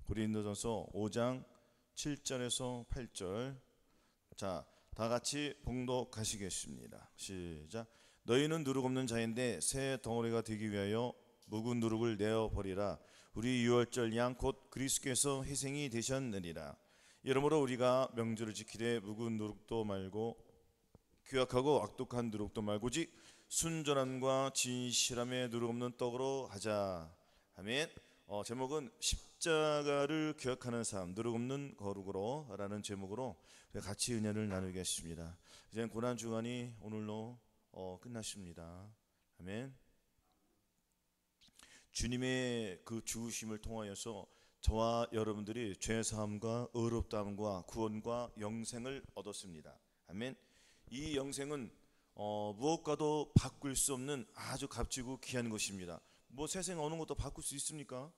고린도전서 5장 7절에서 8절. 자, 다 같이 봉독하시겠습니다. 시작. 너희는 누룩 없는 자인데 새 덩어리가 되기 위하여 묵은 누룩을 내어 버리라. 우리 유월절 양 곧 그리스도께서 희생이 되셨느니라. 이러므로 우리가 명절을 지키되 묵은 누룩도 말고 규약하고 악독한 누룩도 말고 오직 순전함과 진실함의 누룩 없는 떡으로 하자. 아멘. 제목은 십자가를 기억하는 삶, 누룩 없는 거룩으로 라는 제목으로 같이 은혜를 나누겠습니다. 이제 고난주간이 오늘로 끝났습니다. 아멘. 주님의 그 죽으심을 통하여서 저와 여러분들이 죄사함과 의롭다함과 구원과 영생을 얻었습니다. 아멘. 이 영생은 무엇과도 바꿀 수 없는 아주 값지고 귀한 것입니다. 뭐 세상에 어느 것도 바꿀 수 있습니까?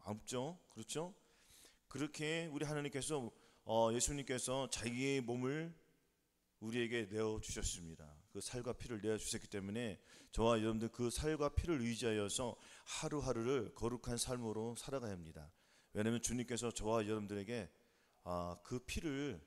없죠. 그렇죠? 그렇게 우리 하나님께서 예수님께서 자기의 몸을 우리에게 내어 주셨습니다. 그 살과 피를 내어 주셨기 때문에 저와 여러분들 그 살과 피를 의지하여서 하루하루를 거룩한 삶으로 살아가야 합니다. 왜냐하면 주님께서 저와 여러분들에게 그 피를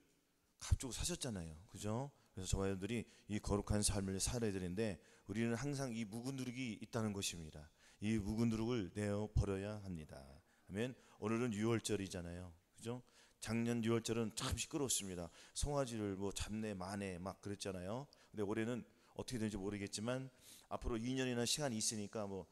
값주고 사셨잖아요. 그죠? 그래서 저와 여러분들이 이 거룩한 삶을 살아야 되는데 우리는 항상 이 묵은 누룩이 있다는 것입니다. 이 묵은 누룩을 내어 버려야 합니다. 아멘. 오늘은 유월절이잖아요. 그죠? 작년 유월절은 참 시끄러웠습니다. 송아지를 뭐 잡내 마내 막 그랬잖아요. 근데 올해는 어떻게 되는지 모르겠지만 앞으로 2년이나 시간이 있으니까 뭐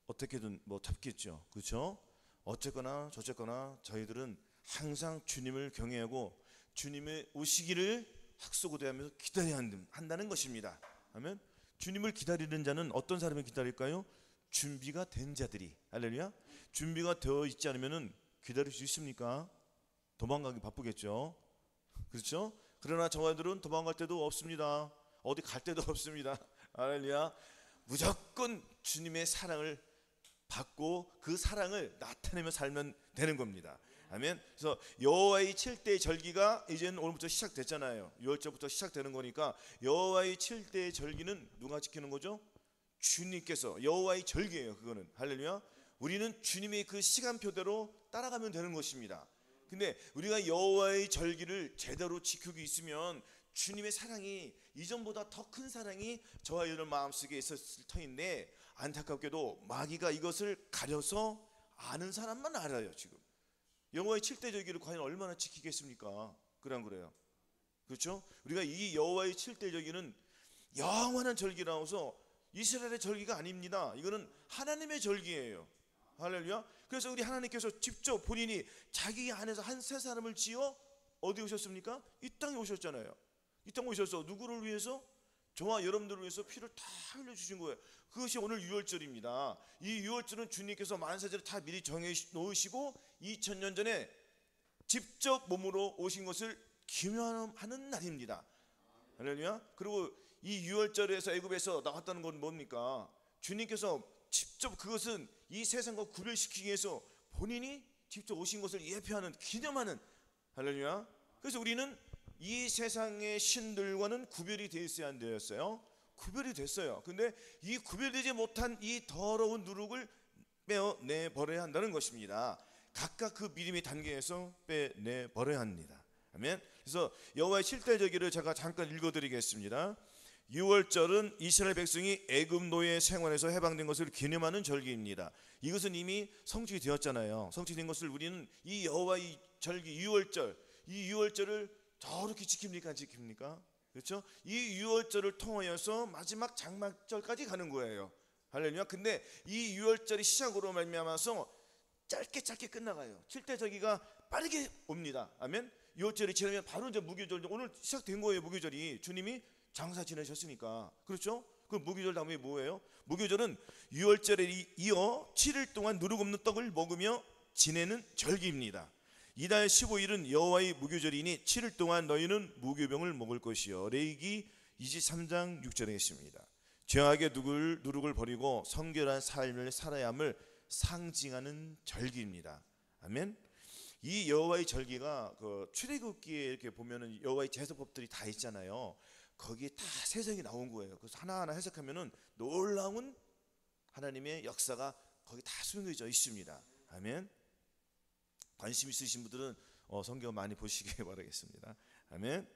어떻게든 뭐 잡겠죠. 그렇죠? 어쨌거나 저쨌거나 저희들은 항상 주님을 경외하고 주님의 오시기를 학수고대하면서 기다려야 한다는 것입니다. 아멘. 주님을 기다리는 자는 어떤 사람을 기다릴까요? 준비가 된 자들이. 할렐루야. 준비가 되어 있지 않으면 기다릴 수 있습니까? 도망가기 바쁘겠죠. 그렇죠? 그러나 저희들은 도망갈 데도 없습니다. 어디 갈 데도 없습니다. 할렐루야. 무조건 주님의 사랑을 받고 그 사랑을 나타내며 살면 되는 겁니다. 아멘. 그래서 여호와의 7대 절기가 이제는 오늘부터 시작됐잖아요. 6월절부터 시작되는 거니까 여호와의 7대 절기는 누가 지키는 거죠? 주님께서. 여호와의 절기예요. 그거는. 할렐루야. 우리는 주님의 그 시간표대로 따라가면 되는 것입니다. 근데 우리가 여호와의 절기를 제대로 지키고 있으면 주님의 사랑이 이전보다 더 큰 사랑이 저와 여러분 마음속에 있었을 터인데 안타깝게도 마귀가 이것을 가려서 아는 사람만 알아요. 지금 여호와의 7대 절기를 과연 얼마나 지키겠습니까? 그런 거래요. 그렇죠? 우리가 이 여호와의 7대 절기는 영원한 절기라서 이스라엘의 절기가 아닙니다. 이거는 하나님의 절기예요. 할렐루야. 그래서 우리 하나님께서 직접 본인이 자기 안에서 한 세 사람을 지어 어디 오셨습니까? 이 땅에 오셨잖아요. 이 땅에 오셔서 누구를 위해서? 저와 여러분들을 위해서 피를 다 흘려주신 거예요. 그것이 오늘 유월절입니다. 이 유월절은 주님께서 만세절을 다 미리 정해 놓으시고 2000년 전에 직접 몸으로 오신 것을 기념하는 날입니다. 할렐루야. 그리고 이 유월절에서 애굽에서 나왔다는 건 뭡니까? 주님께서 직접 그것은 이 세상과 구별시키기 위해서 본인이 직접 오신 것을 예표하는 기념하는. 할렐루야. 그래서 우리는 이 세상의 신들과는 구별이 되어 있어야 안 되었어요. 구별이 됐어요. 근데 이 구별되지 못한 이 더러운 누룩을 빼내 버려야 한다는 것입니다. 각각 그 믿음의 단계에서 빼내 버려야 합니다. 아멘. 그래서 여호와의 7대 절기를 제가 잠깐 읽어드리겠습니다. 6월절은 이스라엘 백성이 애굽 노예 생활에서 해방된 것을 기념하는 절기입니다. 이것은 이미 성취가 되었잖아요. 성취된 것을 우리는 이 여호와의 절기 6월절, 이 6월절을 저렇게 지킵니까? 안 지킵니까? 그렇죠? 이 6월절을 통하여서 마지막 장막절까지 가는 거예요. 할렐루야. 근데 이 6월절이 시작으로 말미암아서 짧게 끝나가요. 7대 절기가 빠르게 옵니다. 아멘. 6월절이 지나면 바로 이제 무교절, 오늘 시작된 거예요. 무교절이 주님이 장사 지내셨으니까. 그렇죠? 그 무교절 다음에 뭐예요? 무교절은 6월절에 이어 7일 동안 누룩 없는 떡을 먹으며 지내는 절기입니다. 이달 15일은 여호와의 무교절이니 7일 동안 너희는 무교병을 먹을 것이요. 레위기 23장 6절에 있습니다. 죄악의 누룩을 버리고 성결한 삶을 살아야 함을 상징하는 절기입니다. 아멘. 이 여호와의 절기가 그 출애굽기에 이렇게 보면은 여호와의 제사법들이 다 있잖아요. 거기에 다 세상이 나온 거예요. 그래서 하나하나 해석하면은 놀라운 하나님의 역사가 거기 다 숨겨져 있습니다. 아멘. 관심 있으신 분들은 성경 많이 보시기 바라겠습니다. 아멘.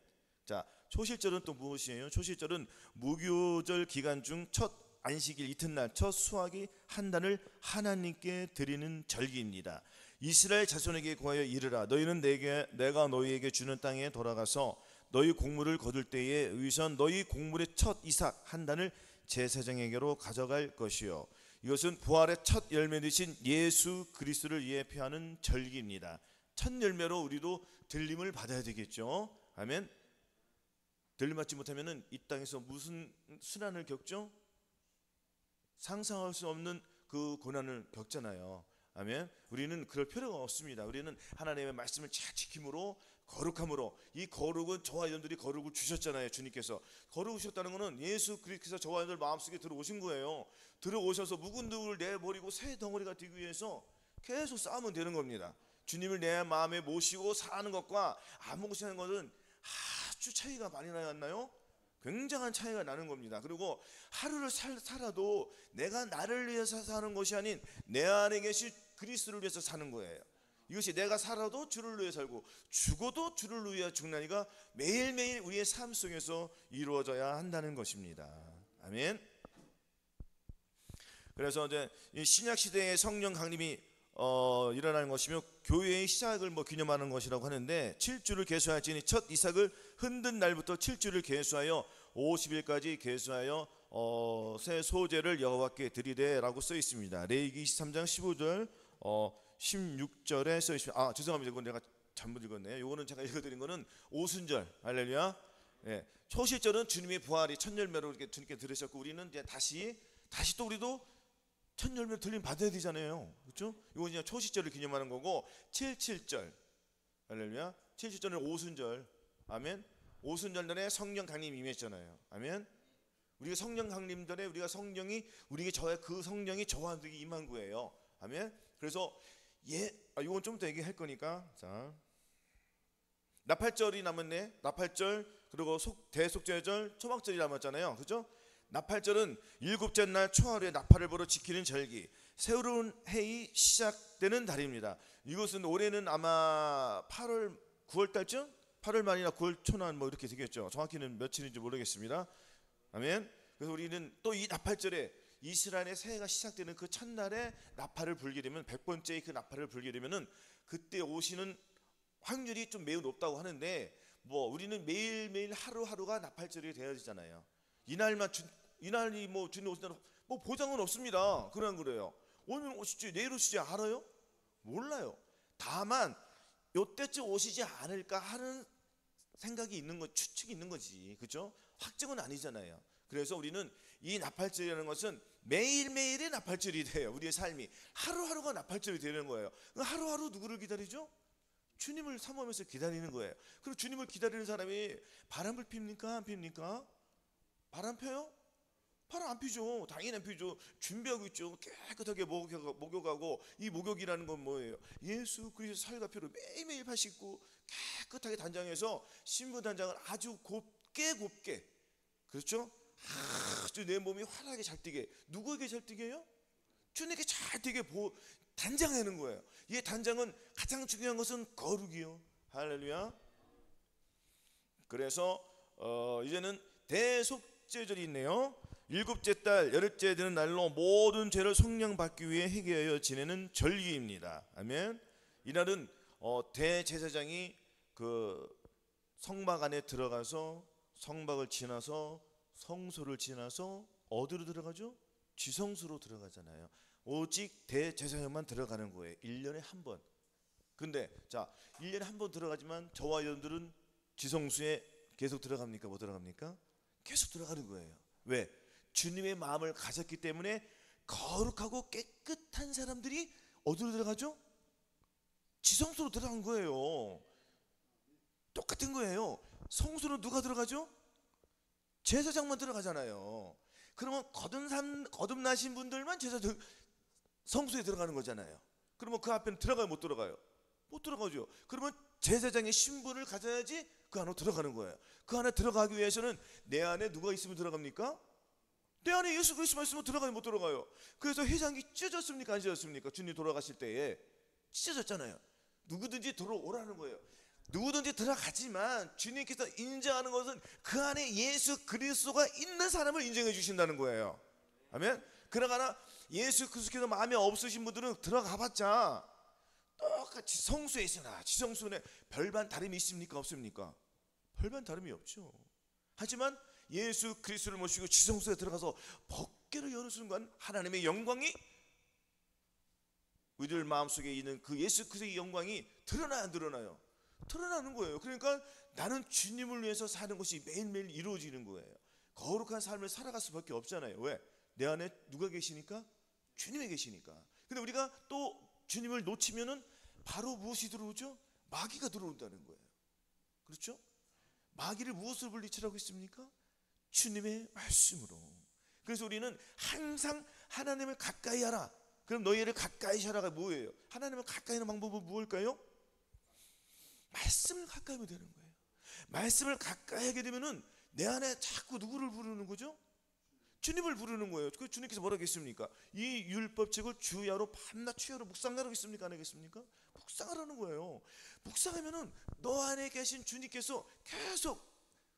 자, 초실절은 또 무엇이에요? 초실절은 무교절 기간 중 첫 안식일 이튿날 첫 수확이 한 단을 하나님께 드리는 절기입니다. 이스라엘 자손에게 구하여 이르라. 너희는 내가 너희에게 주는 땅에 돌아가서 너희 곡물을 거둘 때에 의선 너희 곡물의 첫 이삭 한 단을 제사장에게로 가져갈 것이요. 이것은 부활의 첫 열매 되신 예수 그리스도를 예표하는 절기입니다. 첫 열매로 우리도 들림을 받아야 되겠죠. 아멘. 들림 받지 못하면은 이 땅에서 무슨 순환을 겪죠? 상상할 수 없는 그 고난을 겪잖아요. 아멘. 우리는 그럴 필요가 없습니다. 우리는 하나님의 말씀을 잘 지킴으로 거룩함으로, 이 거룩은 저와 여러분들이 거룩을 주셨잖아요. 주님께서 거룩을 주셨다는 것은 예수 그리스도께서 저와 여러분들 마음속에 들어오신 거예요. 들어오셔서 묵은 누구를 내버리고 새 덩어리가 되기 위해서 계속 싸우면 되는 겁니다. 주님을 내 마음에 모시고 사는 것과 안 모시고 사는 것은 아주 차이가 많이 나지 않나요? 굉장한 차이가 나는 겁니다. 그리고 하루를 살아도 내가 나를 위해서 사는 것이 아닌 내 안에 계신 그리스도를 위해서 사는 거예요. 이것이 내가 살아도 주를 위해 살고 죽어도 주를 위해 죽나니가 매일매일 우리의 삶 속에서 이루어져야 한다는 것입니다. 아멘. 그래서 이제 신약 시대의 성령 강림이 일어나는 것이며 교회의 시작을 기념하는 것이라고 하는데 7주를 계수할지니 첫 이삭을 흔든 날부터 7주를 계수하여 50일까지 계수하여 새 소제를 여호와께 드리되라고 써 있습니다. 레위기 23장 15절 16절에 써 있습니다. 죄송합니다. 이건 내가 잘못 읽었네요. 이거는 제가 읽어드린 거는 오순절. 할렐루야. 예. 초실절은 주님의 부활이 첫 열매로 이렇게 주님께 들으셨고 우리는 이제 다시 또 우리도 첫 열매 들림 받아야 되잖아요. 그렇죠? 이건 그냥 초실절을 기념하는 거고 77절. 할렐루야. 77절은 오순절. 아멘. 오순절 날에 성령 강림이 임했잖아요. 아멘. 우리가 성령 강림 전에 우리가 성령이 우리에게 그 성령이 저한테 임한 거예요. 아멘. 그래서 이건 좀 더 얘기할 거니까 자 나팔절이 남았네. 나팔절 그리고 대속죄절 초막절이 남았잖아요. 그렇죠? 나팔절은 일곱째 날 초하루에 나팔을 불어 지키는 절기, 새로운 해이 시작되는 달입니다. 이것은 올해는 아마 8월 9월 달쯤 8월 말이나 9월 초나 이렇게 되겠죠. 정확히는 며칠인지 모르겠습니다. 아멘. 그래서 우리는 또 이 나팔절에 이스라엘의 새해가 시작되는 그 첫날에 나팔을 불게 되면 100번째 그 나팔을 불게 되면은 그때 오시는 확률이 좀 매우 높다고 하는데 우리는 매일매일 하루하루가 나팔절이 되어야 되잖아요. 이날이 주님 오신다는 보장은 없습니다. 그래요. 오늘 오실지 내일 오실지 알아요? 몰라요. 다만 요때쯤 오시지 않을까 하는 생각이 있는 거, 추측이 있는 거지. 그렇죠? 확정은 아니잖아요. 그래서 우리는 이 나팔절이라는 것은 매일매일의 나팔절이 돼요. 우리의 삶이 하루하루가 나팔절이 되는 거예요. 하루하루 누구를 기다리죠? 주님을 사모하면서 기다리는 거예요. 그리고 주님을 기다리는 사람이 바람을 핍니까? 안 핍니까? 바람 펴요? 바람 안 피죠. 당연히 안 피죠. 준비하고 있죠. 깨끗하게 목욕하고, 이 목욕이라는 건 뭐예요? 예수 그리스도 살과 피로 매일매일 발 씻고 깨끗하게 단장해서 신부 단장을 아주 곱게 그렇죠? 아주 내 몸이 환하게 잘 뛰게. 누구에게 잘 뛰게 해요? 주님께 잘 뛰게 단장하는 거예요. 이 단장은 가장 중요한 것은 거룩이요. 할렐루야. 그래서 이제는 대속죄절이 있네요. 일곱째 달 열흘째 되는 날로 모든 죄를 속량받기 위해 회개하여 지내는 절기입니다. 아멘. 이날은 대제사장이 그 성막 안에 들어가서 성막을 지나서 성소를 지나서 어디로 들어가죠? 지성소로 들어가잖아요. 오직 대제사장만 들어가는 거예요. 1년에 한 번. 근데 1년에 한 번 들어가지만 저와 여러분들은 지성소에 계속 들어갑니까? 못 들어갑니까? 계속 들어가는 거예요. 왜? 주님의 마음을 가졌기 때문에 거룩하고 깨끗한 사람들이 어디로 들어가죠? 지성소로 들어간 거예요. 똑같은 거예요. 성소로 누가 들어가죠? 제사장만 들어가잖아요. 그러면 거듭나신 분들만 성소에 들어가는 거잖아요. 그러면 그 앞에는 들어가요? 못 들어가요? 못 들어가죠. 그러면 제사장의 신분을 가져야지 그 안으로 들어가는 거예요. 그 안에 들어가기 위해서는 내 안에 누가 있으면 들어갑니까? 내 안에 예수 그리스도만 있으면 들어가요? 못 들어가요? 그래서 회장이 찢어졌습니까? 안 찢어졌습니까? 주님 돌아가실 때에 찢어졌잖아요. 누구든지 들어오라는 거예요. 누구든지 들어가지만 주님께서 인정하는 것은 그 안에 예수 그리스도가 있는 사람을 인정해 주신다는 거예요. 아멘. 그러나 예수 그리스도께서 마음에 없으신 분들은 들어가봤자 똑같이 성수에 있으나 지성수에 별반 다름이 있습니까? 없습니까? 별반 다름이 없죠. 하지만 예수 그리스도를 모시고 지성소에 들어가서 법궤를 여는 순간 하나님의 영광이 우리들 마음속에 있는 그 예수 그리스도의 영광이 드러나야 안 드러나요? 드러나는 거예요. 그러니까 나는 주님을 위해서 사는 것이 매일매일 이루어지는 거예요. 거룩한 삶을 살아갈 수밖에 없잖아요. 왜? 내 안에 누가 계시니까? 주님이 계시니까. 근데 우리가 또 주님을 놓치면은 바로 무엇이 들어오죠? 마귀가 들어온다는 거예요. 그렇죠? 마귀를 무엇으로 물리치라고 했습니까? 주님의 말씀으로. 그래서 우리는 항상 하나님을 가까이 하라. 그럼 너희를 가까이 하라가 뭐예요? 하나님을 가까이 하는 방법은 무엇일까요? 말씀을 가까이 하면 되는 거예요. 말씀을 가까이 하게 되면은 내 안에 자꾸 누구를 부르는 거죠? 주님을 부르는 거예요. 그 주님께서 뭐라고 했습니까? 이 율법책을 주야로 밤낮 주야로 묵상하라고 했습니까? 안 하겠습니까? 묵상하라는 거예요. 묵상하면은 너 안에 계신 주님께서 계속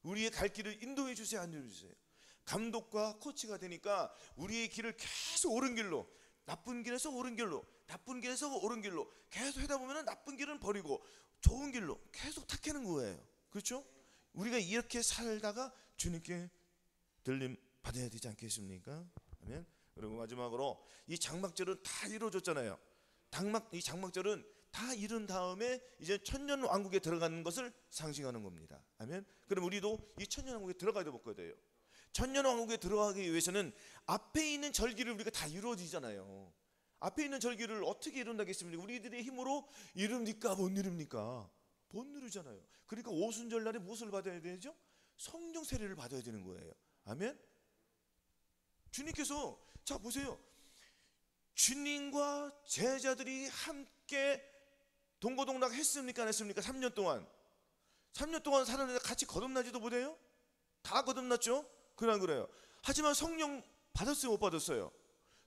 우리의 갈 길을 인도해 주세요, 안 인도해 주세요? 감독과 코치가 되니까 우리의 길을 계속 옳은 길로, 나쁜 길에서 옳은 길로, 나쁜 길에서 옳은 길로 계속 하다 보면은 나쁜 길은 버리고 좋은 길로 계속 탁하는 거예요. 그렇죠? 우리가 이렇게 살다가 주님께 들림 받아야 되지 않겠습니까? 아멘. 그리고 마지막으로 이 장막절은 다 이루어졌잖아요. 이 장막절은 다 이룬 다음에 이제 천년 왕국에 들어가는 것을 상징하는 겁니다. 아멘. 그럼 우리도 이 천년 왕국에 들어가야 돼요. 천년 왕국에 들어가기 위해서는 앞에 있는 절기를 우리가 다 이루어지잖아요. 앞에 있는 절기를 어떻게 이룬다겠습니까? 우리들의 힘으로 이룹니까? 못 이룹니까? 못 이루잖아요. 그러니까 오순절 날에 무엇을 받아야 되죠? 성령 세례를 받아야 되는 거예요. 아멘. 주님께서 자 보세요. 주님과 제자들이 함께 동고동락 했습니까? 안 했습니까? 3년 동안 살았는데 같이 거듭나지도 못해요? 다 거듭났죠? 그냥 그래요. 하지만 성령 받았어요? 못 받았어요?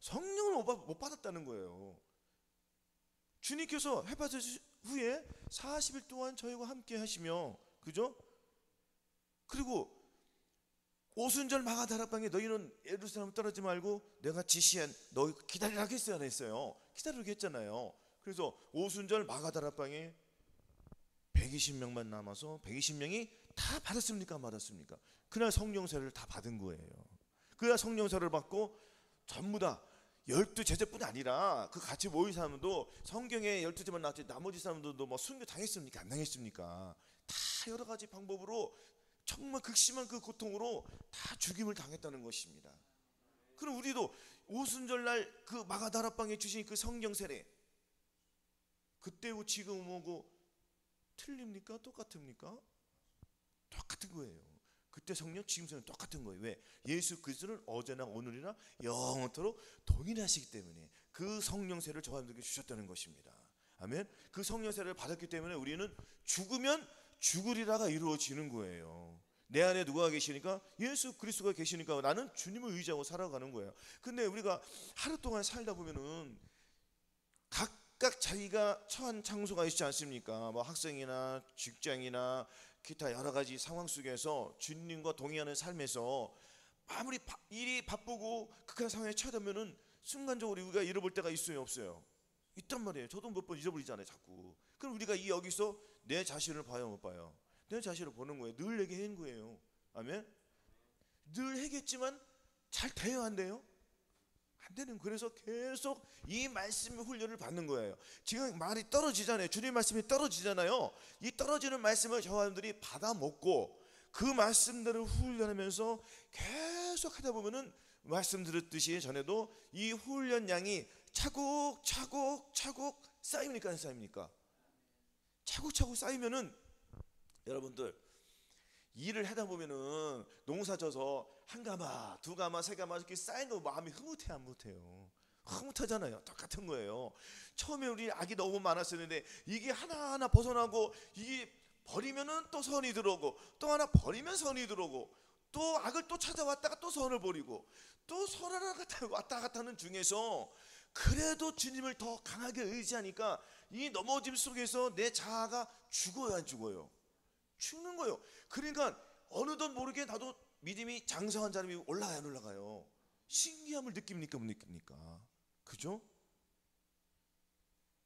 성령을 못 받았다는 거예요. 주님께서 해받으신 후에 40일 동안 저희와 함께 하시며, 그죠? 그리고 오순절 마가다락방에 너희는 예루살렘 떠나지 말고 내가 지시한 너희 기다리라 했어요, 안 했어요? 기다리라고 했잖아요. 그래서 오순절 마가다락방에 120명만 남아서 120명이 다 받았습니까? 안 받았습니까? 그날 성령세를 다 받은 거예요. 그날 성령세를 받고 전부 다 12제자뿐 아니라 그 같이 모인 사람도 성경에 12제만 나왔지 나머지 사람들도 뭐 순교 당했습니까? 안 당했습니까? 다 여러 가지 방법으로 정말 극심한 그 고통으로 다 죽임을 당했다는 것입니다. 그럼 우리도 오순절날 그 마가다락방에 주신 그 성령 세례 그때고 지금 오고 틀립니까? 똑같습니까? 똑같은 거예요. 그때 성령 지금 성령 똑같은 거예요. 왜? 예수 그리스도는 어제나 오늘이나 영원토록 동일하시기 때문에 그 성령 세례를 저희들에게 주셨다는 것입니다. 아멘. 그 성령 세례를 받았기 때문에 우리는 죽으면 죽으리라가 이루어지는 거예요. 내 안에 누가 계시니까? 예수 그리스도가 계시니까 나는 주님을 의지하고 살아가는 거예요. 근데 우리가 하루 동안 살다 보면은 각각 자기가 처한 장소가 있지 않습니까? 뭐 학생이나 직장이나 기타 여러 가지 상황 속에서 주님과 동의하는 삶에서 아무리 일이 바쁘고 극한 상황에 처하면은 순간적으로 우리가 잃어볼 때가 있어요, 없어요? 있단 말이에요. 저도 몇 번 잊어버리잖아요, 자꾸. 그럼 우리가 여기서 내 자신을 봐요, 못 봐요? 내 자신을 보는 거예요. 늘 내게 한 거예요. 아멘. 늘 해겠지만 잘 돼요, 안 돼요? 안 되는. 그래서 계속 이 말씀의 훈련을 받는 거예요. 지금 말이 떨어지잖아요. 주님 말씀이 떨어지잖아요. 이 떨어지는 말씀을 저사람들이 받아 먹고 그 말씀들을 훈련하면서 계속 하다 보면은 말씀 들었듯이 전에도 이 훈련량이 차곡차곡 쌓입니까, 안 쌓입니까? 차곡차곡 쌓이면은 여러분들 일을 하다 보면은 농사 져서 한 가마, 두 가마, 세 가마 이렇게 쌓인 거 마음이 흐뭇해, 안 흐뭇해요? 흐뭇하잖아요. 똑같은 거예요. 처음에 우리 악이 너무 많았었는데 이게 하나하나 벗어나고 이게 버리면은 또 선이 들어오고 또 하나 버리면 선이 들어오고 또 악을 또 찾아왔다가 또 선을 버리고 또 선 하나 왔다 갔다 하는 중에서 그래도 주님을 더 강하게 의지하니까 이 넘어짐 속에서 내 자아가 죽어요, 안 죽어요? 죽는 거예요. 그러니까 어느덧 모르게 나도 믿음이 장성한 사람이 올라가요, 안 올라가요? 신기함을 느낍니까, 못 느낍니까? 그죠?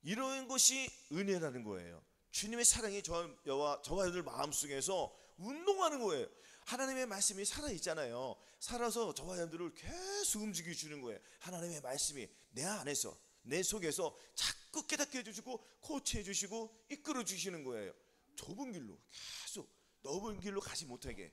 이런 것이 은혜라는 거예요. 주님의 사랑이 저와 여러분들 마음속에서 운동하는 거예요. 하나님의 말씀이 살아있잖아요. 살아서 저와 여러분들을 계속 움직여 주는 거예요. 하나님의 말씀이 내 안에서, 내 속에서 자꾸 깨닫게 해주시고 코치해 주시고 이끌어 주시는 거예요. 좁은 길로 계속 넓은 길로 가지 못하게.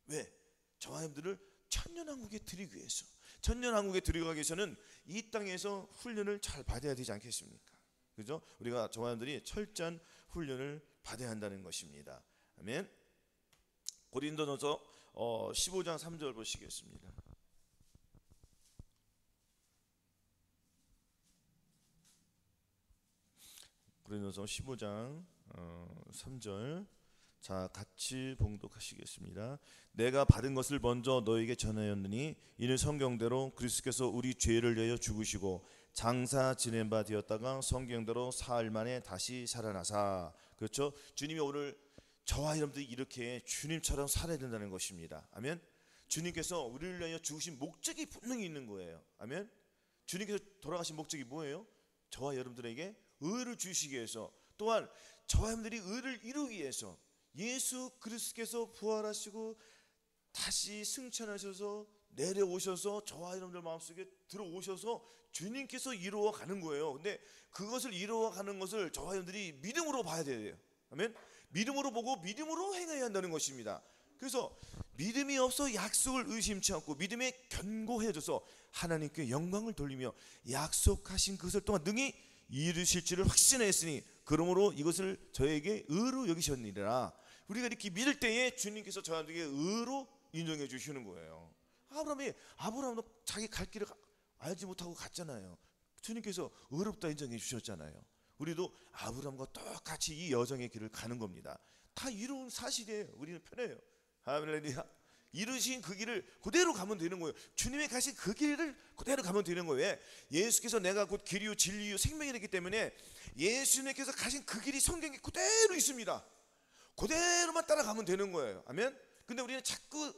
왜? 저와 여러분들을 천년왕국에 드리기 위해서. 천년왕국에 들어가기 위해서는 이 땅에서 훈련을 잘 받아야 되지 않겠습니까? 그죠? 우리가 저와 여러분들이 철저한 훈련을 받아야 한다는 것입니다. 아멘. 고린도전서 15장 3절 보시겠습니다. 고린도전서 15장 3절. 자, 같이 봉독하시겠습니다. 내가 받은 것을 먼저 너에게 전하였느니 이는 성경대로 그리스도께서 우리 죄를 위하여 죽으시고 장사 지낸 바 되었다가 성경대로 사흘 만에 다시 살아나사. 그렇죠? 주님이 오늘 저와 여러분들이 이렇게 주님처럼 살아야 된다는 것입니다. 아멘. 주님께서 우리를 위하여 죽으신 목적이 분명히 있는 거예요. 아멘. 주님께서 돌아가신 목적이 뭐예요? 저와 여러분들에게 의를 주시기 위해서, 또한 저와 여러분들이 의를 이루기 위해서 예수 그리스도께서 부활하시고 다시 승천하셔서 내려오셔서 저와 여러분들 마음속에 들어오셔서 주님께서 이루어 가는 거예요. 근데 그것을 이루어 가는 것을 저와 여러분들이 믿음으로 봐야 돼요. 아멘. 믿음으로 보고 믿음으로 행해야 한다는 것입니다. 그래서 믿음이 없어 약속을 의심치 않고 믿음에 견고해져서 하나님께 영광을 돌리며 약속하신 그것을 또한 능히 이루실 줄을 확신했으니 그러므로 이것을 저에게 의로 여기셨느니라. 우리가 이렇게 믿을 때에 주님께서 저한테 의로 인정해 주시는 거예요. 아브라함도 자기 갈 길을 알지 못하고 갔잖아요. 주님께서 의롭다 인정해 주셨잖아요. 우리도 아브라함과 똑같이 이 여정의 길을 가는 겁니다. 다 이루은 사실이에요. 우리는 편해요. 할렐루야. 이루신 그 길을 그대로 가면 되는 거예요. 주님의 가신 그 길을 그대로 가면 되는 거예요. 왜? 예수께서 내가 곧 길이요 진리요 생명이기 때문에 예수님께서 가신 그 길이 성경에 그대로 있습니다. 그대로만 따라가면 되는 거예요. 아멘. 근데 우리는 자꾸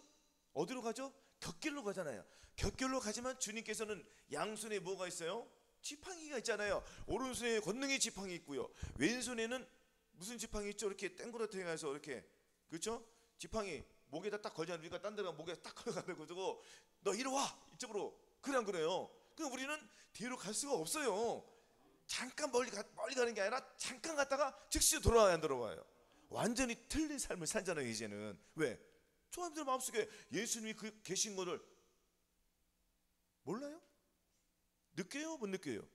어디로 가죠? 곁길로 가잖아요. 곁길로 가지만 주님께서는 양손에 뭐가 있어요? 지팡이가 있잖아요. 오른손에 권능의 지팡이 있고요. 왼손에는 무슨 지팡이 있죠? 이렇게 땡그랗게 해서 이렇게, 그렇죠? 지팡이 목에다 딱 걸잖아요. 우리가 딴 데 가면 목에 딱 걸어가는 거고, 너 이리 와 이쪽으로. 그래 안 그래요? 그럼 우리는 뒤로 갈 수가 없어요. 잠깐 멀리 가는 게 아니라 잠깐 갔다가 즉시 돌아와야 안 돌아와요. 완전히 틀린 삶을 살잖아요 이제는. 왜? 저한테 마음속에 예수님이 계신 것을 몰라요? 느껴요? 못 느껴요?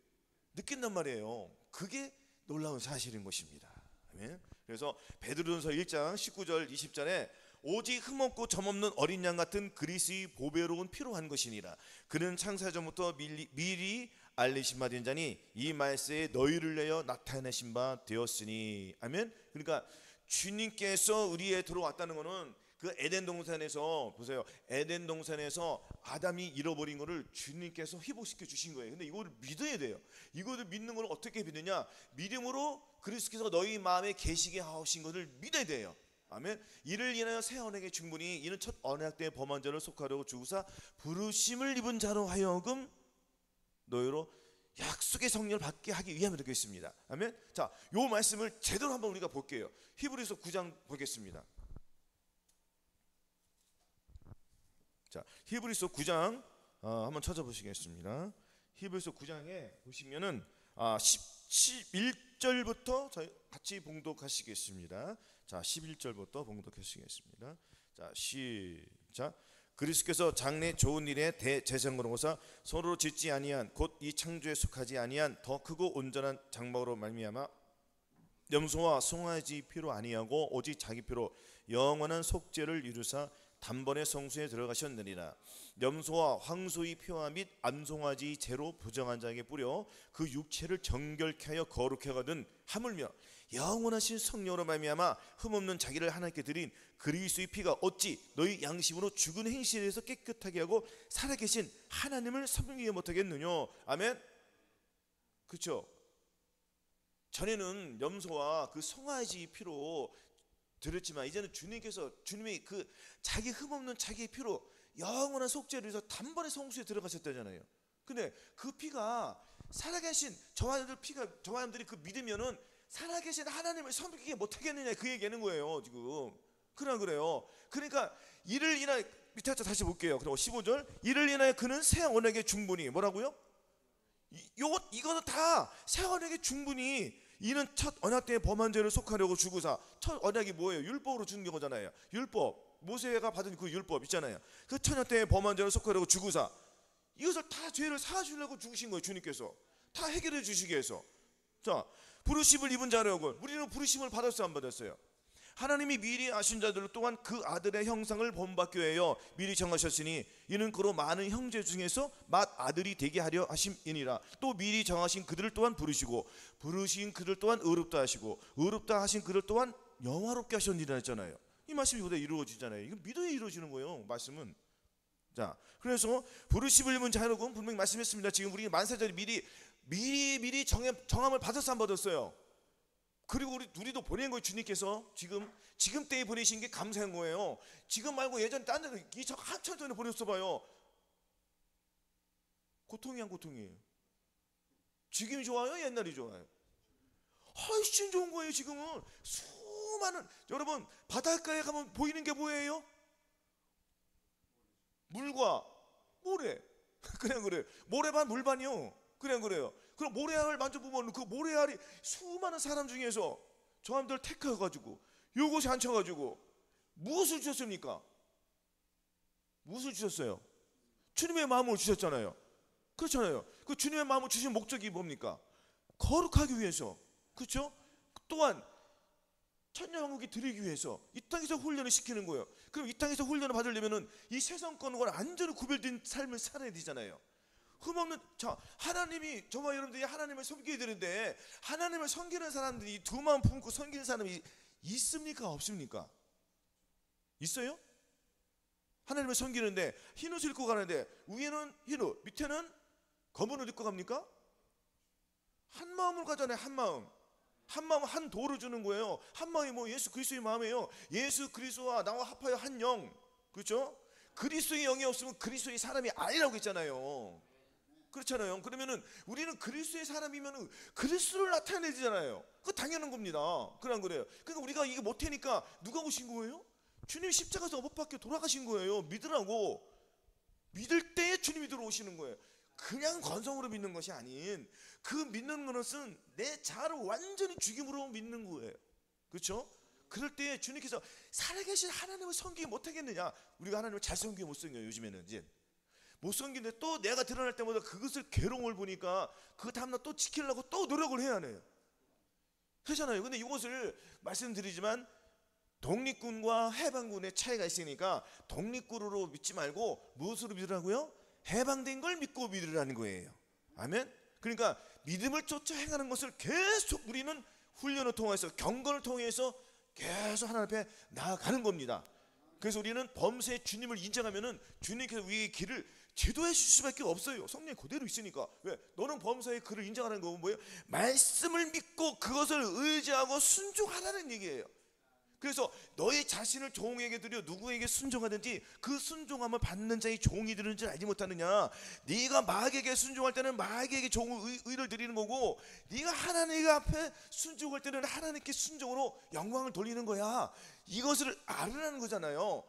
느낀단 말이에요. 그게 놀라운 사실인 것입니다. 아멘. 그래서 베드로전서 1장 19절 20절에 오직 흠없고 점없는 어린 양 같은 그리스의 보배로운 피로 한 것이니라. 그는 창세전부터 미리 알리신 바 된 자니 이 말세에 너희를 내어 나타내신 바 되었으니. 아멘. 그러니까 주님께서 우리에 들어왔다는 것은 그 에덴 동산에서, 보세요, 에덴 동산에서 아담이 잃어버린 것을 주님께서 회복시켜 주신 거예요. 근데 이거를 믿어야 돼요. 이거를 믿는 걸 어떻게 믿느냐? 믿음으로 그리스도께서 너희 마음에 계시게 하신 것을 믿어야 돼요. 아멘. 이를 인하여 새 언약의 충분히 이는 첫 언약 때의 범한 자를 속하려고 주구사 부르심을 입은 자로 하여금 너희로 약속의 성령을 받게 하기 위함이 되겠습니다. 아멘. 자, 요 말씀을 제대로 한번 우리가 볼게요. 히브리서 9장 보겠습니다. 자, 히브리서 9장 한번 찾아보시겠습니다. 히브리서 9장에 보시면은 11절부터 저희 같이 봉독하시겠습니다. 자, 11절부터 봉독하시겠습니다. 자, 시작. 그리스도께서 장래 좋은 일에 대제사장으로서 서로 짓지 아니한 곧 이 창조에 속하지 아니한 더 크고 온전한 장막으로 말미암아 염소와 송아지 피로 아니하고 오직 자기 피로 영원한 속죄를 이루사 단번에 성소에 들어가셨느니라. 염소와 황소의 피와 및 암송아지 재로 부정한 자에게 뿌려 그 육체를 정결케 하여 거룩해 하거든 하물며 영원하신 성령으로 말미암아 흠없는 자기를 하나님께 드린 그리스도의 피가 어찌 너희 양심으로 죽은 행실에서 깨끗하게 하고 살아계신 하나님을 섬기게 못하겠느냐. 아멘. 그렇죠. 전에는 염소와 그 송아지 피로 드렸지만 이제는 주님이 그 자기 흠없는 자기의 피로 영원한 속죄를 위해서 단번에 성수에 들어가셨다잖아요. 근데 그 피가 살아계신 저와 여러분들이 그 믿으면은 살아계신 하나님을 섬기게 못하겠느냐 그 얘기하는 거예요 지금. 그래요. 그러니까 이를 인하여, 밑에 다시 볼게요. 그리고 15절, 이를 인하여 그는 새 언약의 중분이 뭐라고요? 이거는 다 새 언약의 중분이, 이는 첫 언약 때의 범한 죄를 속하려고 주고사. 첫 언약이 뭐예요? 율법으로 주는 거잖아요. 율법, 모세가 받은 그 율법 있잖아요. 그 첫 언약 때의 범한 죄를 속하려고 주고사, 이것을 다 죄를 사주려고 죽으신 거예요. 주님께서 다 해결해 주시기 위해서. 자, 부르심을 입은 자라고, 우리는 부르심을 받았어요, 안 받았어요? 하나님이 미리 아신 자들 또한 그 아들의 형상을 본받기 위하여 미리 정하셨으니 이는 그로 많은 형제 중에서 맏 아들이 되게 하려 하심이니라. 또 미리 정하신 그들을 또한 부르시고 부르신 그들 또한 의롭다 하시고 의롭다 하신 그들 또한 영화롭게 하셨느니라 했잖아요. 이 말씀이 그대로 이루어지잖아요. 이거 믿어야 이루어지는 거예요, 말씀은. 자, 그래서 부르심을 입은 자라고 분명히 말씀했습니다. 지금 우리 만세절이 미리 정함을 받았어, 안 받았어요? 그리고 우리도 보낸 거예요. 주님께서 지금 때에 보내신 게 감사한 거예요. 지금 말고 예전 딴 데는 한참 전에 보냈어 봐요. 고통이 안 고통이에요? 지금이 좋아요? 옛날이 좋아요? 훨씬 좋은 거예요. 지금은 수많은, 여러분 바닷가에 가면 보이는 게 뭐예요? 물과 모래. 그래요. 모래반 물반이요. 그래요. 그럼 모래알을 만져보면 그 모래알이 수많은 사람 중에서 저함들 택해가지고 요것에 앉혀가지고 무엇을 주셨습니까? 무엇을 주셨어요? 주님의 마음을 주셨잖아요. 그렇잖아요. 그 주님의 마음을 주신 목적이 뭡니까? 거룩하기 위해서. 그렇죠? 또한 천년왕국이 드리기 위해서 이 땅에서 훈련을 시키는 거예요. 그럼 이 땅에서 훈련을 받으려면은 이 세상권과 완전히 구별된 삶을 살아야 되잖아요. 흠없는, 자, 하나님이, 저와 여러분들이 하나님을 섬겨야 되는데 하나님을 섬기는 사람들이 두 마음 품고 섬기는 사람이 있습니까? 없습니까? 있어요? 하나님을 섬기는데 흰 옷을 입고 가는데 위에는 흰 옷, 밑에는 검은 옷 입고 갑니까? 한 마음으로 가잖아요. 한 마음, 한 도를 주는 거예요. 한 마음이 뭐 예수 그리스도의 마음이에요. 예수 그리스도와 나와 합하여 한 영. 그렇죠? 그리스도의 영이 없으면 그리스도의 사람이 아니라고 했잖아요. 그렇잖아요. 그러면은 우리는 그리스도의 사람이면은 그리스도를 나타내잖아요. 그거 당연한 겁니다. 그냥 그래요. 그러니까 우리가 이게 못하니까 누가 오신 거예요? 주님이 십자가에서 못 박혀 돌아가신 거예요. 믿으라고. 믿을 때에 주님이 들어오시는 거예요. 그냥 건성으로 믿는 것이 아닌, 그 믿는 것은 내 자아를 완전히 죽임으로 믿는 거예요. 그렇죠? 그럴 때 주님께서 살아계신 하나님을 섬기지 못하겠느냐? 우리가 하나님을 잘 섬기고 못 섬겨요. 요즘에는 이제 못 섬기는데 또 내가 드러날 때마다 그것을 괴로움을 보니까 그 다음날 또 지키려고 또 노력을 해야 해요. 그렇잖아요. 근데 이것을 말씀드리지만 독립군과 해방군의 차이가 있으니까 독립군으로 믿지 말고 무엇으로 믿으라고요? 해방된 걸 믿고 믿으라는 거예요. 아멘. 그러니까 믿음을 쫓아 행하는 것을 계속 우리는 훈련을 통해서, 경건을 통해서 계속 하나님 앞에 나아가는 겁니다. 그래서 우리는 범사의 주님을 인정하면은 주님께서 우리의 길을 제도해 주실 수밖에 없어요. 성령이 그대로 있으니까. 왜? 너는 범사의 그를 인정하는 건 뭐예요? 말씀을 믿고 그것을 의지하고 순종하라는 얘기예요. 그래서 너의 자신을 종에게 드려 누구에게 순종하든지 그 순종함을 받는 자의 종이 되는 줄 알지 못하느냐. 네가 마귀에게 순종할 때는 마귀에게 의를 드리는 거고, 네가 하나님 앞에 순종할 때는 하나님께 순종으로 영광을 돌리는 거야. 이것을 알으라는 거잖아요.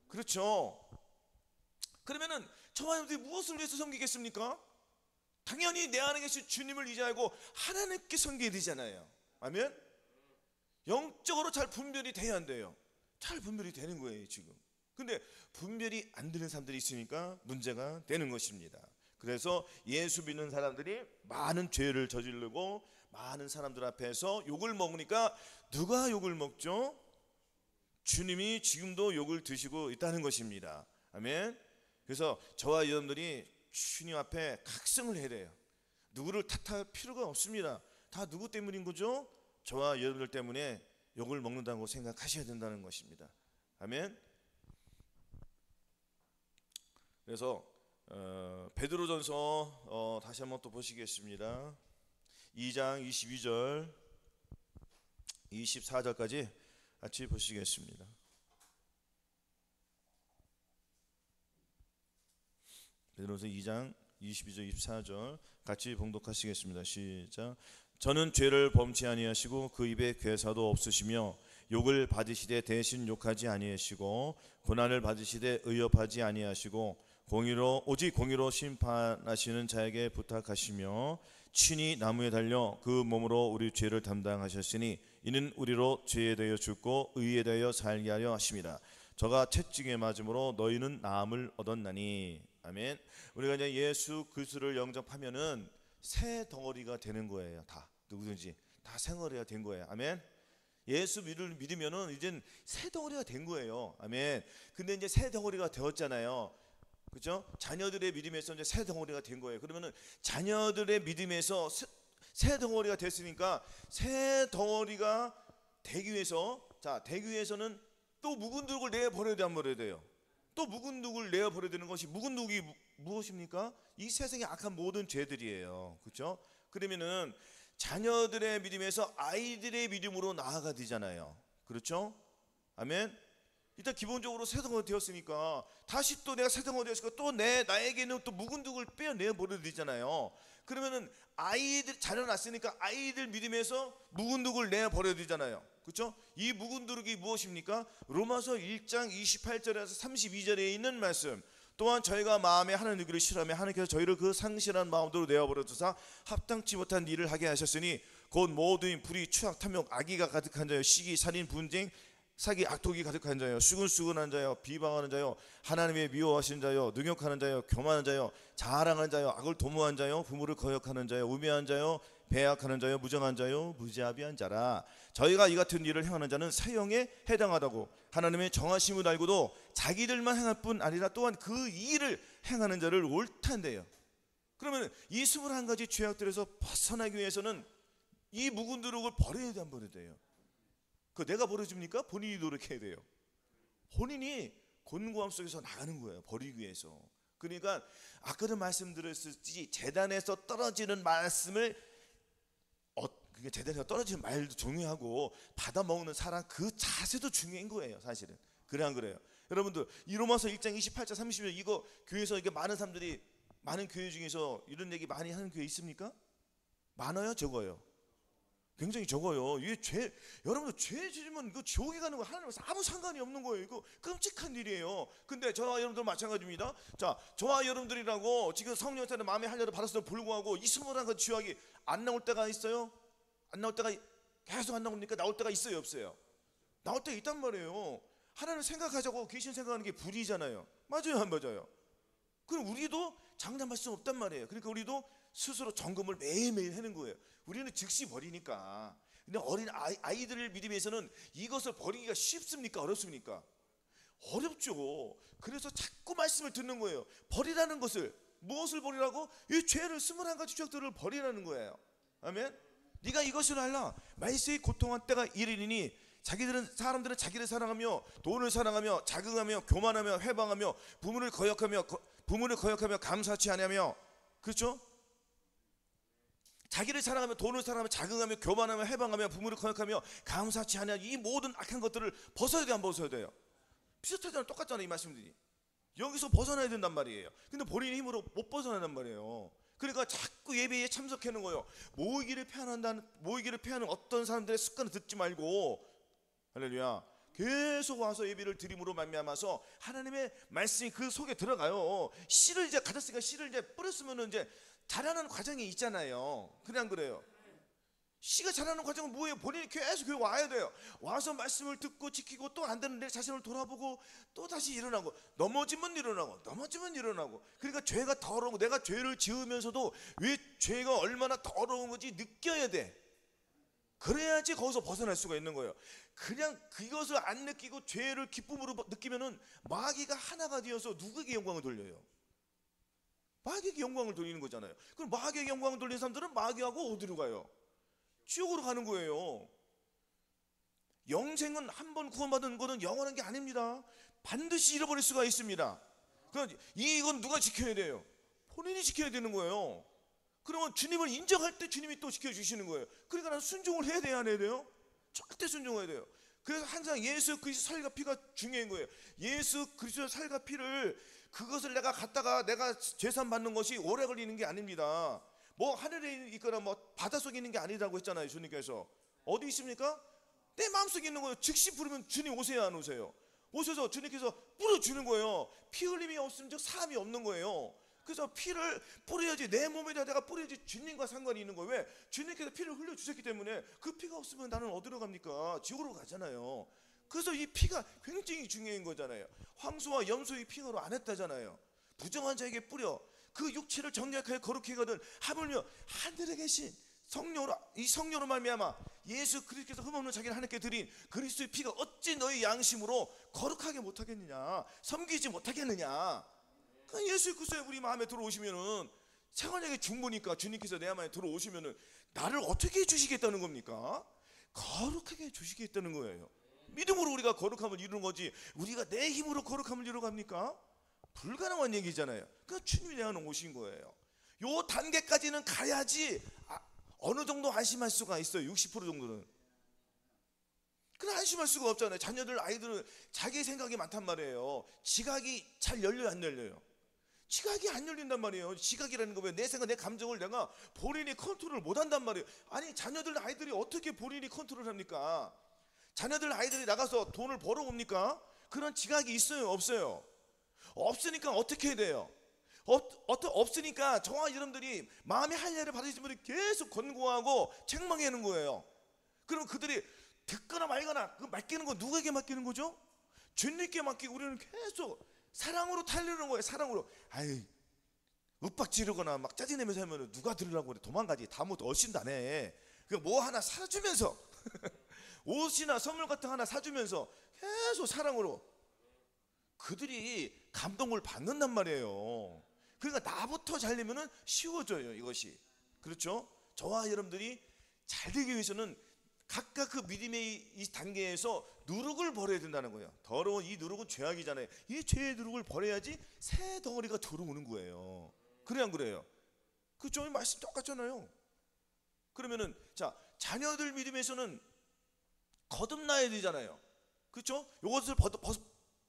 그렇죠? 그러면은 저와 여러분들이 무엇을 위해서 섬기겠습니까? 당연히 내 안에 계신 주님을 의지하고 하나님께 섬겨야 되잖아요. 아멘? 영적으로 잘 분별이 돼야 한대요. 잘 분별이 되는 거예요 지금. 근데 분별이 안 되는 사람들이 있으니까 문제가 되는 것입니다. 그래서 예수 믿는 사람들이 많은 죄를 저지르고 많은 사람들 앞에서 욕을 먹으니까 누가 욕을 먹죠? 주님이 지금도 욕을 드시고 있다는 것입니다. 아멘. 그래서 저와 여러분들이 주님 앞에 각성을 해야 돼요. 누구를 탓할 필요가 없습니다. 다 누구 때문인 거죠? 저와 여러분들 때문에 욕을 먹는다고 생각하셔야 된다는 것입니다. 아멘. 그래서 베드로전서 다시 한번 또 보시겠습니다. 2장 22절 24절까지 같이 보시겠습니다. 베드로서 2장 22절 24절 같이 봉독하시겠습니다. 시작. 저는 죄를 범치 아니하시고 그 입에 괴사도 없으시며 욕을 받으시되 대신 욕하지 아니하시고 고난을 받으시되 의협하지 아니하시고 오직 공의로 심판하시는 자에게 부탁하시며 친히 나무에 달려 그 몸으로 우리 죄를 담당하셨으니 이는 우리로 죄에 대하여 죽고 의에 대하여 살게 하려 하심이라. 저가 채찍에 맞음으로 너희는 나음을 얻었나니. 아멘. 우리가 이제 예수 그리스도를 영접하면은 새 덩어리가 되는 거예요. 다 누구든지 다 새 덩어리가 된 거예요. 아멘. 예수 믿으면은 이젠 새 덩어리가 된 거예요. 아멘. 근데 이제 새 덩어리가 되었잖아요. 그렇죠? 자녀들의 믿음에서 이제 새 덩어리가 된 거예요. 그러면은 자녀들의 믿음에서 새 덩어리가 됐으니까 새 덩어리가 되기 위해서 되기 위해서는 또 묵은 둑을 내버려야 돼요. 또 묵은 둑을 내버려야 되는 것이 묵은 둑이 무엇입니까? 이 세상의 악한 모든 죄들이에요. 그렇죠? 그러면은 자녀들의 믿음에서 아이들의 믿음으로 나아가 되잖아요. 그렇죠? 아멘. 일단 기본적으로 새 덩어리 되었으니까 다시 또 내가 새 덩어리 되었으니까 또 나에게는 또 묵은 둑을 빼내버려야 되잖아요. 그러면은 아이들 자녀 낳았으니까 아이들 믿음에서 묵은 둑을 내버려야 되잖아요. 그렇죠? 이 묵은 둑이 무엇입니까? 로마서 1장 28절에서 32절에 있는 말씀. 또한 저희가 마음에 하는 의기를 싫어하며 하나님께서 저희를 그 상실한 마음대로 내어버려 두사 합당치 못한 일을 하게 하셨으니 곧 모든 불의, 추악, 탐욕, 악의가 가득한 자요, 시기, 살인, 분쟁, 사기, 악독이 가득한 자요, 수근수근한 자요, 비방하는 자요, 하나님의 미워하시는 자요, 능욕하는 자요, 교만한 자요, 자랑하는 자요, 악을 도모한 자요, 부모를 거역하는 자요, 우매한 자요, 배약하는 자요, 무정한 자요, 무자비한 자라. 저희가 이 같은 일을 행하는 자는 사형에 해당하다고 하나님의 정하심을 알고도 자기들만 행할 뿐 아니라 또한 그 일을 행하는 자를 옳단대요. 그러면 이 21가지 죄악들에서 벗어나기 위해서는 이 묵은 둑을 버려야 돼, 안 버려야 돼요? 그 내가 버려줍니까? 본인이 노력해야 돼요. 본인이 곤고함 속에서 나가는 거예요. 버리기 위해서. 그러니까 아까도 말씀드렸듯이 재단에서 떨어지는 말씀을 그게 재단에서 떨어지는 말도 중요하고 받아 먹는 사람 그 자세도 중요한 거예요. 사실은 그래 안 그래요? 여러분들 이 로마서 1장 28절 30절 이거 교회에서 이게 많은 사람들이 많은 교회 중에서 이런 얘기 많이 하는 교회 있습니까? 많아요? 적어요? 굉장히 적어요. 이게 여러분들 죄 지으면 그 지옥에 가는 거 하나님과 아무 상관이 없는 거예요. 이거 끔찍한 일이에요. 근데 저와 여러분들 마찬가지입니다. 자, 저와 여러분들이라고 지금 성령한테 마음의 할례를 받았음에도 불구하고 이 21가지 죄악이 안 나올 때가 있어요? 안 나올 때가 계속 안 나옵니까? 나올 때가 있어요, 없어요? 나올 때가 있단 말이에요. 하나님 생각하자고 귀신 생각하는 게 불이잖아요. 맞아요, 안 맞아요? 그럼 우리도 장담할 수 없단 말이에요. 그러니까 우리도 스스로 점검을 매일매일 하는 거예요. 우리는 즉시 버리니까. 근데 어린 아이들을 믿음에서는 이것을 버리기가 쉽습니까? 어렵습니까? 어렵죠. 그래서 자꾸 말씀을 듣는 거예요. 버리라는 것을. 무엇을 버리라고? 이 죄를 21가지 죄악들을 버리라는 거예요. 아멘. 네가 이것을 알라. 말세에 고통한 때가 이르리니 사람들은 자기를 사랑하며 돈을 사랑하며 자긍하며 교만하며 회방하며 부모를 거역하며 감사치 아니하며. 그렇죠? 자기를 사랑하며 돈을 사랑하며 자긍하며 교만하며 해방하며 부모를 거역하며 감사치 아니하며 이 모든 악한 것들을 벗어야 돼, 안 벗어야 돼요? 비슷하잖아요. 똑같잖아요. 이 말씀들이 여기서 벗어나야 된단 말이에요. 근데 본인의 힘으로 못 벗어나단 말이에요. 그러니까 자꾸 예배에 참석하는 거예요. 모이기를 패하는 어떤 사람들의 습관을 듣지 말고 할렐루야 계속 와서 예배를 드림으로 말미암아서 하나님의 말씀이 그 속에 들어가요. 씨를 이제 가졌으니까 씨를 이제 뿌렸으면 이제 자라는 과정이 있잖아요. 그냥 그래요. 씨가 자라는 과정은 뭐예요? 본인이 계속 교회 와야 돼요. 와서 말씀을 듣고 지키고 또 안 되는 내 자신을 돌아보고 또 다시 일어나고 넘어지면 일어나고. 그러니까 죄가 더러운 거, 내가 죄를 지으면서도 왜 죄가 얼마나 더러운 건지 느껴야 돼. 그래야지 거기서 벗어날 수가 있는 거예요. 그냥 그것을 안 느끼고 죄를 기쁨으로 느끼면은 마귀가 하나가 되어서 누구에게 영광을 돌려요? 마귀에게 영광을 돌리는 거잖아요. 그럼 마귀에게 영광을 돌리는 사람들은 마귀하고 어디로 가요? 지옥으로 가는 거예요. 영생은 한 번 구원받은 것은 영원한 게 아닙니다. 반드시 잃어버릴 수가 있습니다. 그러니까 이건 누가 지켜야 돼요? 본인이 지켜야 되는 거예요. 그러면 주님을 인정할 때 주님이 또 지켜주시는 거예요. 그러니까 나는 순종을 해야 돼요, 안 해야 돼요? 절대 순종해야 돼요. 그래서 항상 예수 그리스도의 살과 피가 중요한 거예요. 예수 그리스도의 살과 피를, 그것을 내가 갖다가 내가 재산 받는 것이 오래 걸리는 게 아닙니다. 뭐 하늘에 있거나 뭐 바닷속에 있는 게 아니라고 했잖아요. 주님께서 어디 있습니까? 내 마음속에 있는 거예요. 즉시 부르면 주님 오세요, 안 오세요? 오셔서 주님께서 뿌려주는 거예요. 피 흘림이 없으면 즉 사함이 없는 거예요. 그래서 피를 뿌려야지, 내 몸에다 내가 뿌려야지 주님과 상관이 있는 거예요. 왜? 주님께서 피를 흘려주셨기 때문에. 그 피가 없으면 나는 어디로 갑니까? 지옥으로 가잖아요. 그래서 이 피가 굉장히 중요한 거잖아요. 황소와 염소의 피가로 안 했다잖아요. 부정한 자에게 뿌려 그 육체를 정결하게 거룩히 하거든 하물며 하늘에 계신 성령으로, 이 성령으로 말미암아 예수 그리스도께서 흠없는 자기를 하나님께 드린 그리스도의 피가 어찌 너희 양심으로 거룩하게 못하겠느냐, 섬기지 못하겠느냐. 그러니까 예수 그리스도 우리 마음에 들어오시면은 생활력이 중보니까 주님께서 내 마음에 들어오시면은 나를 어떻게 해주시겠다는 겁니까? 거룩하게 해주시겠다는 거예요. 믿음으로 우리가 거룩함을 이루는 거지, 우리가 내 힘으로 거룩함을 이루어 갑니까? 불가능한 얘기잖아요. 그러니까 주님이 내 안에 오신 거예요. 요 단계까지는 가야지 어느 정도 안심할 수가 있어요. 60% 정도는. 그래 안심할 수가 없잖아요. 자녀들, 아이들은 자기 생각이 많단 말이에요. 지각이 잘 열려요, 안 열려요? 지각이 안 열린단 말이에요. 지각이라는 거 왜? 내 생각, 내 감정을 내가 본인이 컨트롤 못 한단 말이에요. 아니 자녀들, 아이들이 어떻게 본인이 컨트롤 합니까? 자녀들, 아이들이 나가서 돈을 벌어옵니까? 그런 지각이 있어요, 없어요? 없으니까 어떻게 해야 돼요? 없으니까 저와 여러분들이 마음의 할례를 받으신 분이 계속 권고하고 책망하는 거예요. 그럼 그들이 듣거나 말거나 그 맡기는 거 누구에게 맡기는 거죠? 주님께 맡기고 우리는 계속 사랑으로 달려는 거예요. 사랑으로. 아이, 윽박 지르거나 막 짜증내면서 하면 누가 들으라고 그래? 도망가지. 다 못 얼씬도 안 해. 그 뭐 하나 사주면서 옷이나 선물 같은 거 하나 사주면서 계속 사랑으로 그들이 감동을 받는단 말이에요. 그러니까 나부터 잘 되면은 쉬워져요, 이것이. 그렇죠? 저와 여러분들이 잘 되기 위해서는 각각 그 믿음의 이 단계에서 누룩을 버려야 된다는 거예요. 더러운 이 누룩은 죄악이잖아요. 이 죄의 누룩을 버려야지 새 덩어리가 들어오는 거예요. 그래 안 그래요? 그죠? 말씀 똑같잖아요. 그러면은 자, 자녀들 믿음에서는 거듭나야 되잖아요. 그렇죠?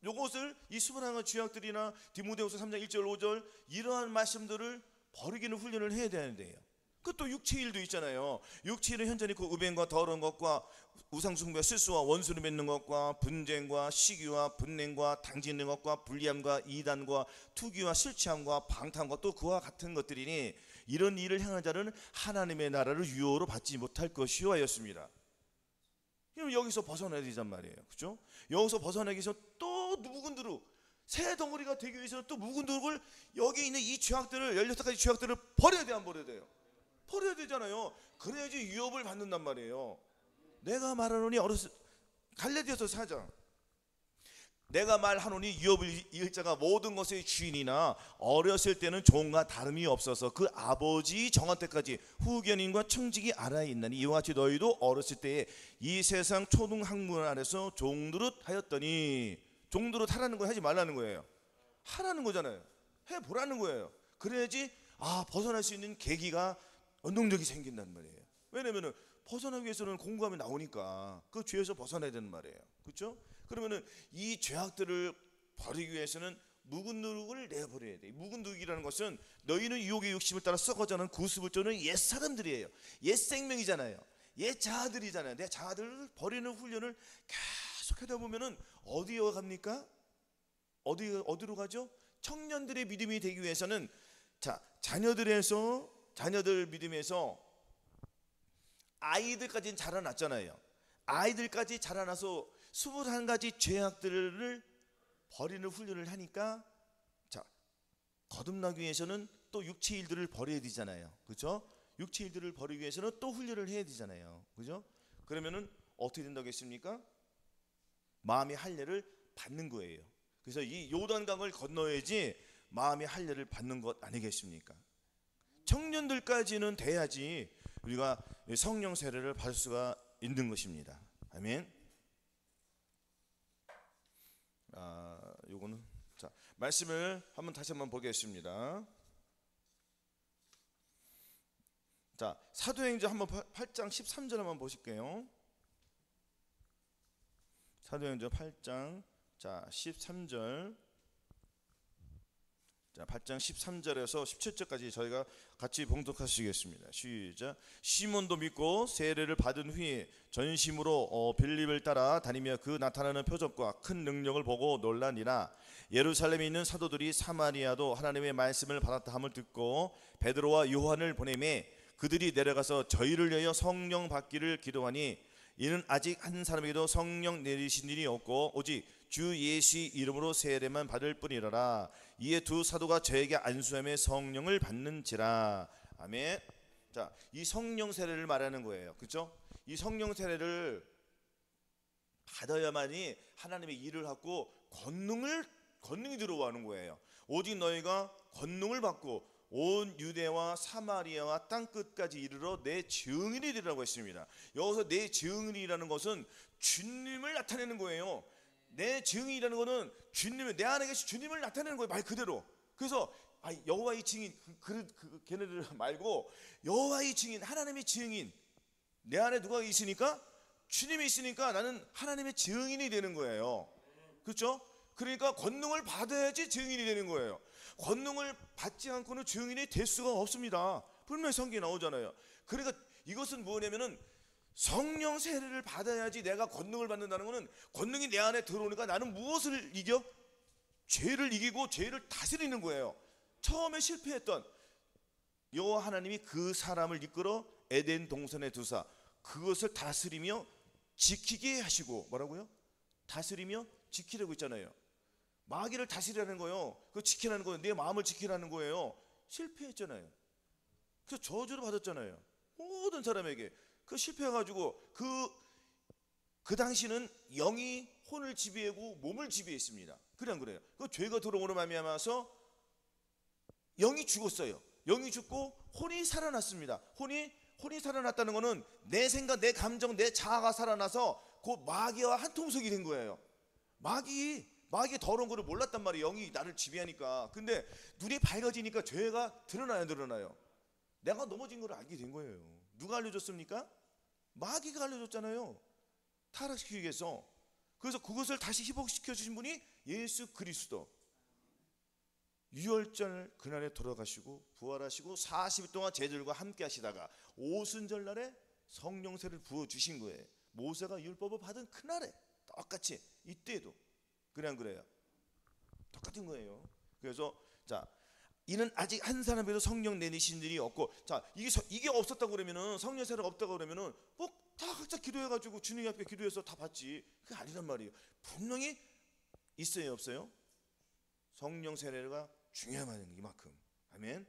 요것을 이 수분한 죄악들이나 디모데후서 3장 1절 5절 이러한 말씀들을 버리기는 훈련을 해야 되는데요. 그 또 육체의 일도 있잖아요. 육체의 일은 현존히 그 의변과 더러운 것과 우상숭배와 실수와 원수를 맺는 것과 분쟁과 시기와 분냉과 당짓는 것과 불리함과 이단과 투기와 실취함과 방탕과 또 그와 같은 것들이니 이런 일을 행하는 자는 하나님의 나라를 유효로 받지 못할 것이요 하였습니다. 여기서 벗어나야 되단 말이에요. 그렇죠? 여기서 벗어나기 위해서 또 묵은 누룩, 새 덩어리가 되기 위해서는 또 묵은 누룩을, 여기 있는 이 죄악들을, 16가지 죄악들을 버려야 돼, 안 버려야 돼요? 버려야 되잖아요. 그래야지 유업을 받는단 말이에요. 내가 말하노니 갈라디아서 4장, 내가 말하노니 유업을 이을 자가 모든 것의 주인이나 어렸을 때는 종과 다름이 없어서 그 아버지 정한 때까지 후견인과 청직이 알아 있나니 이와 같이 너희도 어렸을 때에 이 세상 초등학문 안에서 종노릇 하였더니. 종노릇 하라는 거 하지 말라는 거예요. 하라는 거잖아요. 해보라는 거예요. 그래야지 벗어날 수 있는 계기가 원동력이 생긴단 말이에요. 왜냐면은 벗어나기 위해서는 공부하면 나오니까 그 죄에서 벗어나야 되는 말이에요. 그렇죠? 그러면은 이 죄악들을 버리기 위해서는 묵은 누룩을 내버려야 돼. 묵은 누룩이라는 것은 너희는 유혹의 욕심을 따라 썩어져는 구습을 쫓는 옛 사람들이에요. 옛 생명이잖아요. 옛 자아들이잖아요. 내 자아들을 버리는 훈련을 계속 하다 보면은 어디에 갑니까? 어디로 가죠? 청년들의 믿음이 되기 위해서는 자녀들 믿음에서 아이들까지는 자라났잖아요. 아이들까지 자라나서 21가지 죄악들을 버리는 훈련을 하니까 거듭나기 위해서는 또 육체 일들을 버려야 되잖아요. 그렇죠? 육체 일들을 버리기 위해서는 또 훈련을 해야 되잖아요. 그렇죠? 그러면은 어떻게 된다고 했습니까? 마음의 할례를 받는 거예요. 그래서 이 요단강을 건너야지 마음의 할례를 받는 것 아니겠습니까? 청년들까지는 돼야지 우리가 성령 세례를 받을 수가 있는 것입니다. 아멘. 요거는 말씀을 다시 한번 보겠습니다. 사도행전 8장 13절 한번 보실게요. 사도행전 8장 13절, 8장 13절에서 17절까지 저희가 같이 봉독하시겠습니다. 시작. 시몬도 믿고 세례를 받은 후에 전심으로 빌립을 따라 다니며 그 나타나는 표적과 큰 능력을 보고 놀라니라. 예루살렘에 있는 사도들이 사마리아도 하나님의 말씀을 받았다 함을 듣고 베드로와 요한을 보내매 그들이 내려가서 저희를 위하여 성령 받기를 기도하니 이는 아직 한 사람에게도 성령 내리신 일이 없고 오직 주 예수의 이름으로 세례만 받을 뿐이라라. 이에 두 사도가 저에게 안수함에 성령을 받는지라. 아멘. 자, 이 성령 세례를 말하는 거예요. 그렇죠? 이 성령 세례를 받아야만이 하나님의 일을 하고 권능이 들어오는 거예요. 오직 너희가 권능을 받고 온 유대와 사마리아와 땅 끝까지 이르러 내 증인이 되라고 했습니다. 여기서 내 증인이라는 것은 주님을 나타내는 거예요. 내 증인이라는 것은 주님을, 내 안에 계신 주님을 나타내는 거예요. 말 그대로. 그래서 여호와의 증인, 걔네들 말고 여호와의 증인, 하나님의 증인. 내 안에 누가 있으니까? 주님이 있으니까 나는 하나님의 증인이 되는 거예요. 그렇죠? 그러니까 권능을 받아야지 증인이 되는 거예요. 권능을 받지 않고는 증인이 될 수가 없습니다. 분명히 성경에 나오잖아요. 그러니까 이것은 뭐냐면은 성령 세례를 받아야지 내가 권능을 받는다는 것은 권능이 내 안에 들어오니까 나는 무엇을 이겨? 죄를 이기고 죄를 다스리는 거예요. 처음에 실패했던 여호와 하나님이 그 사람을 이끌어 에덴 동산에 두사 그것을 다스리며 지키게 하시고, 뭐라고요? 다스리며 지키려고 했잖아요. 마귀를 다스리라는 거예요. 그거 지키라는 거예요. 내 마음을 지키라는 거예요. 실패했잖아요. 그래서 저주를 받았잖아요. 모든 사람에게. 그 실패해가지고 그 당시는 영이 혼을 지배하고 몸을 지배했습니다. 그래 안 그래요? 그 죄가 들어오는 말미암아서 영이 죽었어요. 영이 죽고 혼이 살아났습니다. 혼이 살아났다는 것은 내 생각, 내 감정, 내 자아가 살아나서 그 마귀와 한 통속이 된 거예요. 마귀 더러운 거를 몰랐단 말이에요. 영이 나를 지배하니까. 근데 눈이 밝아지니까 죄가 드러나요? 내가 넘어진 걸 알게 된 거예요. 누가 알려줬습니까? 마귀가 알려줬잖아요. 타락시키기 위해서. 그래서 그것을 다시 회복시켜 주신 분이 예수 그리스도. 유월절 그날에 돌아가시고 부활하시고 40일 동안 제자들과 함께 하시다가 오순절 날에 성령세를 부어주신 거예요. 모세가 율법을 받은 그날에 똑같이 이때도. 그래 안 그래요? 똑같은 거예요. 그래서 자, 이는 아직 한 사람에도 성령 내리신 일이 없고, 자, 이게 없었다고 그러면은, 성령 세례가 없다고 그러면은 다 각자 기도해가지고 주님 앞에 기도해서 다 받지. 그게 아니란 말이에요. 분명히 있어요, 없어요? 성령 세례가 중요한 이만큼. 아멘.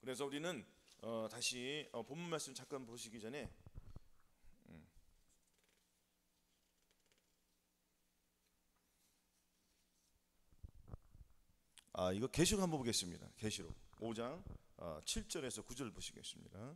그래서 우리는 다시 본문 말씀 잠깐 보시기 전에 이거 계시록 한번 보겠습니다. 계시록 5장 7절에서 9절 보시겠습니다.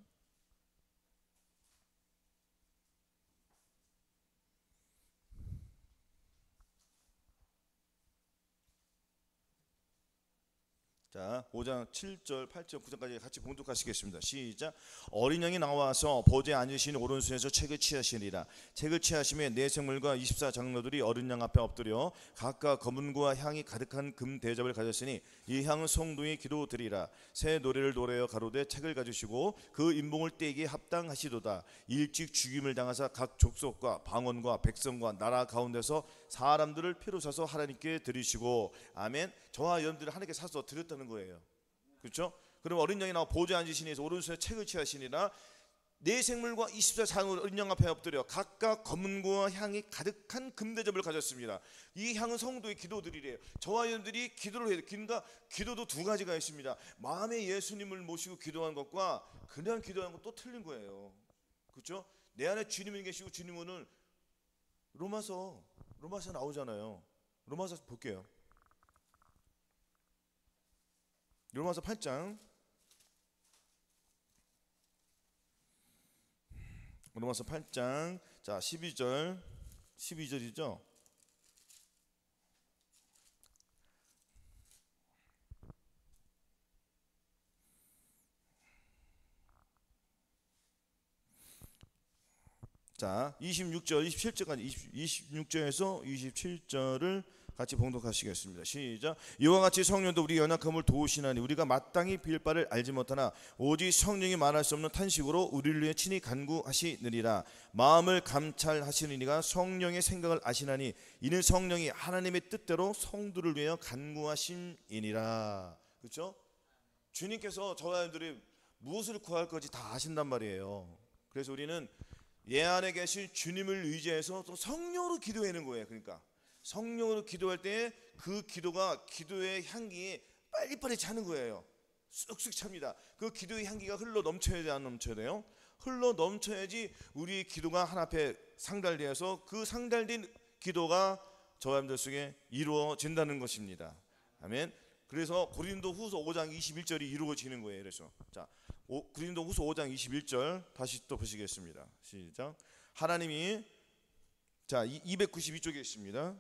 자, 5장 7절, 8절, 9절까지 같이 봉독하시겠습니다. 시작. 어린 양이 나와서 보좌에 앉으신 오른손에서 책을 취하시리라. 책을 취하시며 네 생물과 24장로들이 어린 양 앞에 엎드려 각각 검은고와 향이 가득한 금 대접을 가졌으니 이 향은 성도의 기도 드리라. 새 노래를 노래여 가로되 책을 가지시고 그 인봉을 떼기에 합당하시도다. 일찍 죽임을 당하사 각 족속과 방언과 백성과 나라 가운데서 사람들을 피로 사서 하나님께 드리시고. 아멘. 저와 여러분들을 하나님께 사서 드렸다는 거예요. 그렇죠? 그럼 어린 양이 나와 보좌에 앉으시니 해서 오른손에 책을 취하시니라. 네 생물과 24장으로 어린 양 앞에 엎드려 각각 검은고와 향이 가득한 금대접을 가졌습니다. 이 향은 성도의 기도들이래요. 저와 여러분들이 기도를 해야 돼요. 그러니까 기도도 두 가지가 있습니다. 마음에 예수님을 모시고 기도하는 것과 그냥 기도하는 것 또 틀린 거예요. 그렇죠? 내 안에 주님이 계시고 주님은 로마서 나오잖아요. 로마서 볼게요. 로마서 8장, 로마서 8장, 자 12절이죠. 자, 26절, 27절까지 26절에서 27절을 같이 봉독하시겠습니다. 시작. 이와 같이 성령도 우리 연약함을 도우시나니 우리가 마땅히 빌 바를 알지 못하나 오직 성령이 말할 수 없는 탄식으로 우리를 위해 친히 간구하시느니라. 마음을 감찰하시는 이가 성령의 생각을 아시나니 이는 성령이 하나님의 뜻대로 성도를 위하여 간구하심이니라. 그렇죠? 주님께서 저와 여러분들이 무엇을 구할 건지 다 아신단 말이에요. 그래서 우리는 예 안에 계신 주님을 의지해서 또 성령으로 기도하는 거예요. 그러니까 성령으로 기도할 때 그 기도가 기도의 향기 빨리빨리 차는 거예요. 쑥쑥 찹니다. 그 기도의 향기가 흘러 넘쳐야 돼, 안 넘쳐야 돼요? 흘러 넘쳐야지 우리 기도가 하나 앞에 상달되어서 그 상달된 기도가 저와 여러분들 속에 이루어진다는 것입니다. 아멘. 그래서 고린도후서 5장 21절이 이루어지는 거예요. 그래서 자, 고린도후서 5장 21절 다시 또 보시겠습니다. 시작. 하나님이 자 292쪽에 있습니다.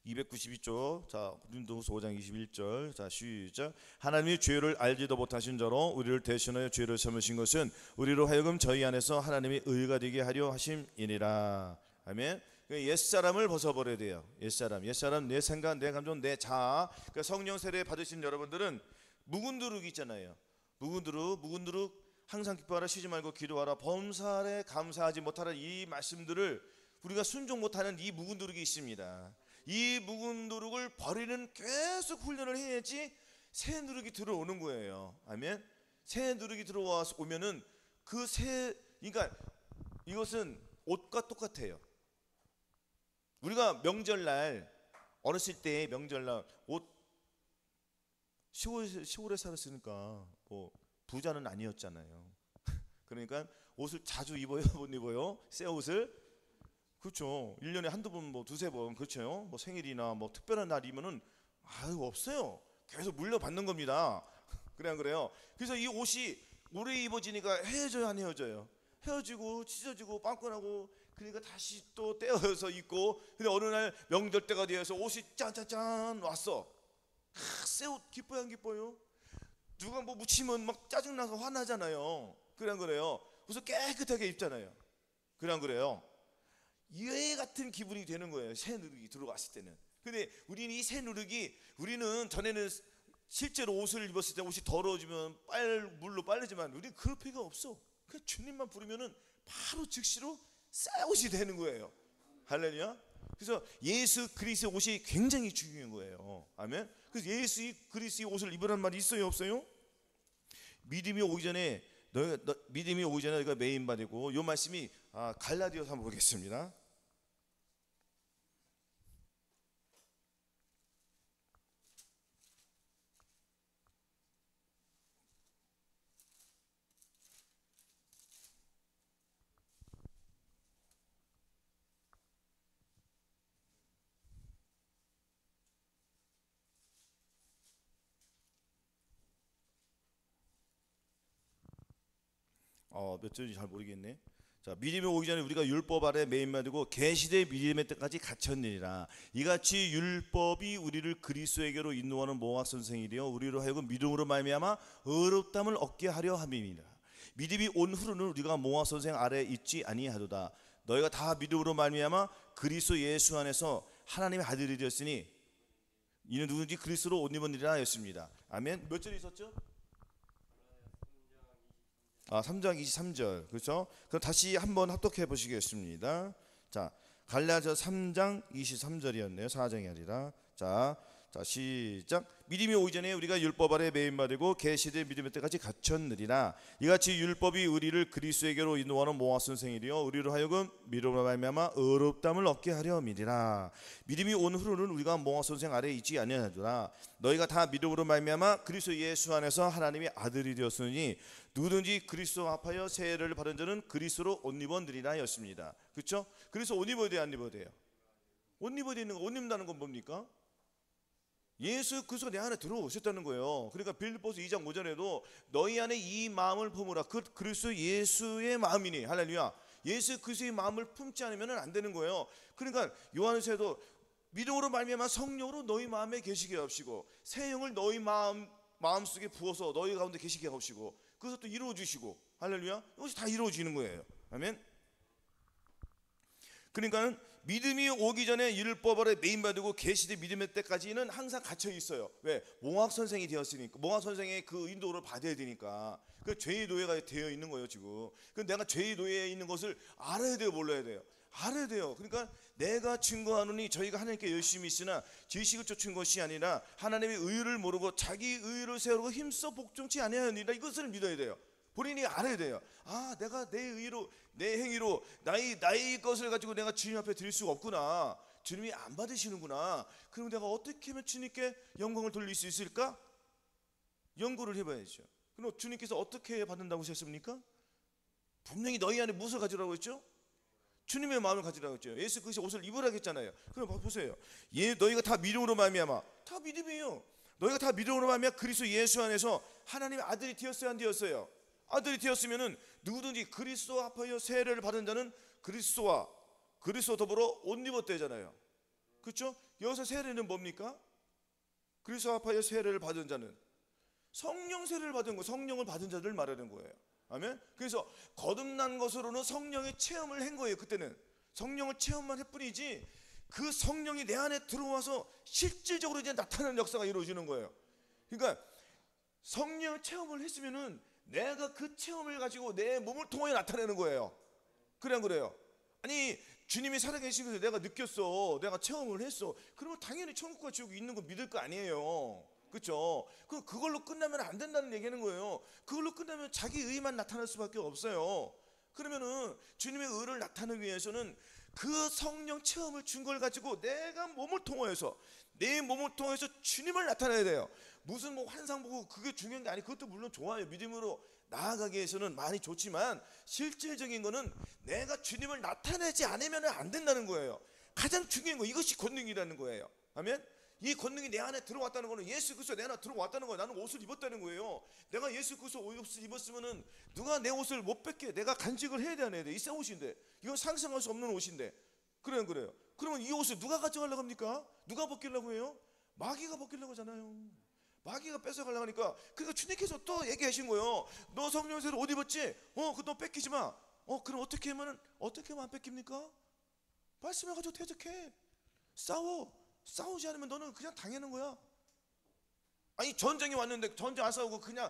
292쪽 자 고린도후서 5장 21절 자 시작. 하나님이 죄를 알지도 못하신 자로 우리를 대신하여 죄를 삼으신 것은 우리로 하여금 저희 안에서 하나님의 의가 되게 하려 하심이니라. 아멘. 옛사람을 벗어버려야 돼요. 옛사람 내 생각, 내 감정, 내 자아. 그러니까 성령 세례 받으신 여러분들은 묵은두룩 있잖아요. 묵은두룩 항상 기뻐하라, 쉬지 말고 기도하라, 범사에 감사하지 못하라. 이 말씀들을 우리가 순종 못하는 이 묵은두룩이 있습니다. 이 묵은두룩을 버리는 계속 훈련을 해야지 새 누룩이 들어오는 거예요. 아멘. 새 누룩이 들어와서 오면은 그러니까 이것은 옷과 똑같아요. 우리가 명절날 어렸을 때 명절날 옷 시골에 살았으니까 뭐 부자는 아니었잖아요. 그러니까 옷을 자주 입어요, 못 입어요? 새 옷을? 그렇죠. 1년에 한두 번, 뭐 두세 번, 그렇죠. 뭐 생일이나 뭐 특별한 날이면은 없어요. 계속 물려받는 겁니다. 그래 안 그래요? 그래서 이 옷이 오래 입어지니까 헤어져요, 안 헤어져요? 헤어지고 찢어지고 빵꾸나고, 그러니까 다시 또 떼어서 입고. 근데 어느 날 명절 때가 되어서 옷이 짠짠짠 왔어. 새 옷 기뻐요, 안 기뻐요? 누가 뭐 묻히면 막 짜증나서 화나잖아요. 그래 안 그래요? 그래서 깨끗하게 입잖아요. 그래 안 그래요? 이 같은 기분이 되는 거예요, 새 누룩이 들어갔을 때는. 근데 우리는 이 새 누룩이, 우리는 전에는 실제로 옷을 입었을 때 옷이 더러워지면 물로 빨리지만 우리는 그럴 필요가 없어. 그 주님만 부르면은 바로 즉시로 새 옷이 되는 거예요. 할렐루야. 그래서 예수 그리스도의 옷이 굉장히 중요한 거예요. 아멘. 그래서 예수 그리스도의 옷을 입으라는 말이 있어요, 없어요? 믿음이 오기 전에 너희가 메인바디고, 이 말씀이 갈라디아서 한번 보겠습니다. 몇 절인지 잘 모르겠네. 자, 믿음이 오기 전에 우리가 율법 아래 매인마되고 계시된 믿음의 때까지 갇혔느니라. 이같이 율법이 우리를 그리스도에게로 인도하는 모학 선생이되어 우리로 하여금 믿음으로 말미암아 의롭다함을 얻게 하려 함이니라. 믿음이 온 후로는 우리가 모학 선생 아래 있지 아니하도다. 너희가 다 믿음으로 말미암아 그리스도 예수 안에서 하나님의 아들이 되었으니 이는 누구든지 그리스도로 옷 입었느니라 하였습니다. 아멘. 몇 절이 있었죠? 3장 23절. 그렇죠? 그럼 다시 한번 합독해 보시겠습니다. 자, 갈라디아 3장 23절이었네요. 4장이 아니라. 자, 시작. 믿음이 오기 전에 우리가 율법 아래 매인바되고 계시된 믿음의 때까지 갇혔느니라. 이같이 율법이 우리를 그리스도에게로 인도하는 모학 선생이되어 우리로 하여금 믿음으로 말미암아 의롭다함을 얻게 하려 함이니라. 믿음이 온 후로는 우리가 모학 선생 아래에 있지 아니하노라. 너희가 다 믿음으로 말미암아 그리스도 예수 안에서 하나님의 아들이 되었으니 누구든지 그리스도 앞하여 세례를 받은 자는 그리스도로 옷 입었느니라 하였습니다. 그렇죠? 그래서 옷 입어야 돼요, 안 입어야 돼요? 옷 입어야 되는 거, 옷 입는다는 건 뭡니까? 예수 그리스도가 내 안에 들어오셨다는 거예요. 그러니까 빌립보서 2장 5절에도 너희 안에 이 마음을 품으라. 그 그리스도 예수의 마음이니. 할렐루야. 예수 그리스도의 마음을 품지 않으면 안 되는 거예요. 그러니까 요한에서도 믿음으로 말미암아 성령으로 너희 마음에 계시게 하시고 새 영을 너희 마음속에 부어서 너희 가운데 계시게 하시고 그것을 또 이루어 주시고. 할렐루야. 이것이 다 이루어지는 거예요. 아멘. 그러니까는 믿음이 오기 전에 율법 아래 매인받고 계시되 믿음의 때까지는 항상 갇혀 있어요. 왜? 몽학 선생이 되었으니까, 몽학 선생의 그 인도를 받아야 되니까. 그 죄의 노예가 되어 있는 거예요 지금. 그 내가 죄의 노예에 있는 것을 알아야 돼요, 몰라야 돼요? 알아야 돼요. 그러니까 내가 증거하노니 저희가 하나님께 열심히 있으나 지식을 쫓은 것이 아니라 하나님의 의를 모르고 자기 의를 세우고 힘써 복종치 아니하느니라. 이것을 믿어야 돼요. 본인이 알아야 돼요. 아, 내가 내 의로, 내 행위로 나의 것을 가지고 내가 주님 앞에 드릴 수가 없구나. 주님이 안 받으시는구나. 그럼 내가 어떻게 하면 주님께 영광을 돌릴 수 있을까? 연구를 해봐야죠. 그럼 주님께서 어떻게 받는다고 하셨습니까? 분명히 너희 안에 무엇을 가지라고 했죠? 주님의 마음을 가지라고 했죠. 예수 그리스도 옷을 입으라고 했잖아요. 그럼 보세요. 너희가 다 믿음으로 말미암아, 다 믿음이에요. 너희가 다 믿음으로 말미암아 그리스도 예수 안에서 하나님의 아들이 되었어요, 안 되었어요? 아들이 되었으면은 누구든지 그리스도 합하여 세례를 받은 자는 그리스도 더불어 옷 입었대잖아요. 그렇죠? 여기서 세례는 뭡니까? 그리스도 합하여 세례를 받은 자는 성령 세례를 받은 거, 성령을 받은 자들 말하는 거예요. 아멘. 그래서 거듭난 것으로는 성령의 체험을 한 거예요. 그때는 성령을 체험만 할 뿐이지 그 성령이 내 안에 들어와서 실질적으로 이제 나타나는 역사가 이루어지는 거예요. 그러니까 성령 체험을 했으면은 내가 그 체험을 가지고 내 몸을 통해 나타내는 거예요. 그래 안 그래요? 아니 주님이 살아계신 것을 내가 느꼈어, 내가 체험을 했어. 그러면 당연히 천국과 지옥이 있는 거 믿을 거 아니에요. 그렇죠? 그걸로 끝나면 안 된다는 얘기하는 거예요. 그걸로 끝나면 자기 의만 나타날 수밖에 없어요. 그러면은 주님의 의를 나타내기 위해서는 그 성령 체험을 준 걸 가지고 내가 몸을 통해서, 내 몸을 통해서 주님을 나타내야 돼요. 무슨 뭐 환상 보고 그게 중요한 게 아니, 그것도 물론 좋아요. 믿음으로 나아가기 위해서는 많이 좋지만 실질적인 거는 내가 주님을 나타내지 않으면 안 된다는 거예요. 가장 중요한 거, 이것이 권능이라는 거예요. 아멘. 이 권능이 내 안에 들어왔다는 거는 예수 그리스도 내 안에 들어왔다는 거예요. 나는 옷을 입었다는 거예요. 내가 예수 그리스도 옷을 입었으면은 누가 내 옷을 못 뺏게 내가 간직을 해야 돼, 안 해야 돼? 이 새 옷인데, 이건 상상할 수 없는 옷인데, 그래요. 그러면 이 옷을 누가 가져가려고 합니까? 누가 벗기려고 해요? 마귀가 벗기려고 하잖아요. 마귀가 뺏어가려고 하니까, 그러니까 주님께서 또 얘기하신 거예요. 너 성령세로 옷 입었지? 그거 너 뺏기지 마. 그럼 어떻게 하면 안 뺏깁니까? 말씀해가지고 대적해. 싸우지 않으면 너는 그냥 당하는 거야. 아니 전쟁이 왔는데 전쟁 안 싸우고 그냥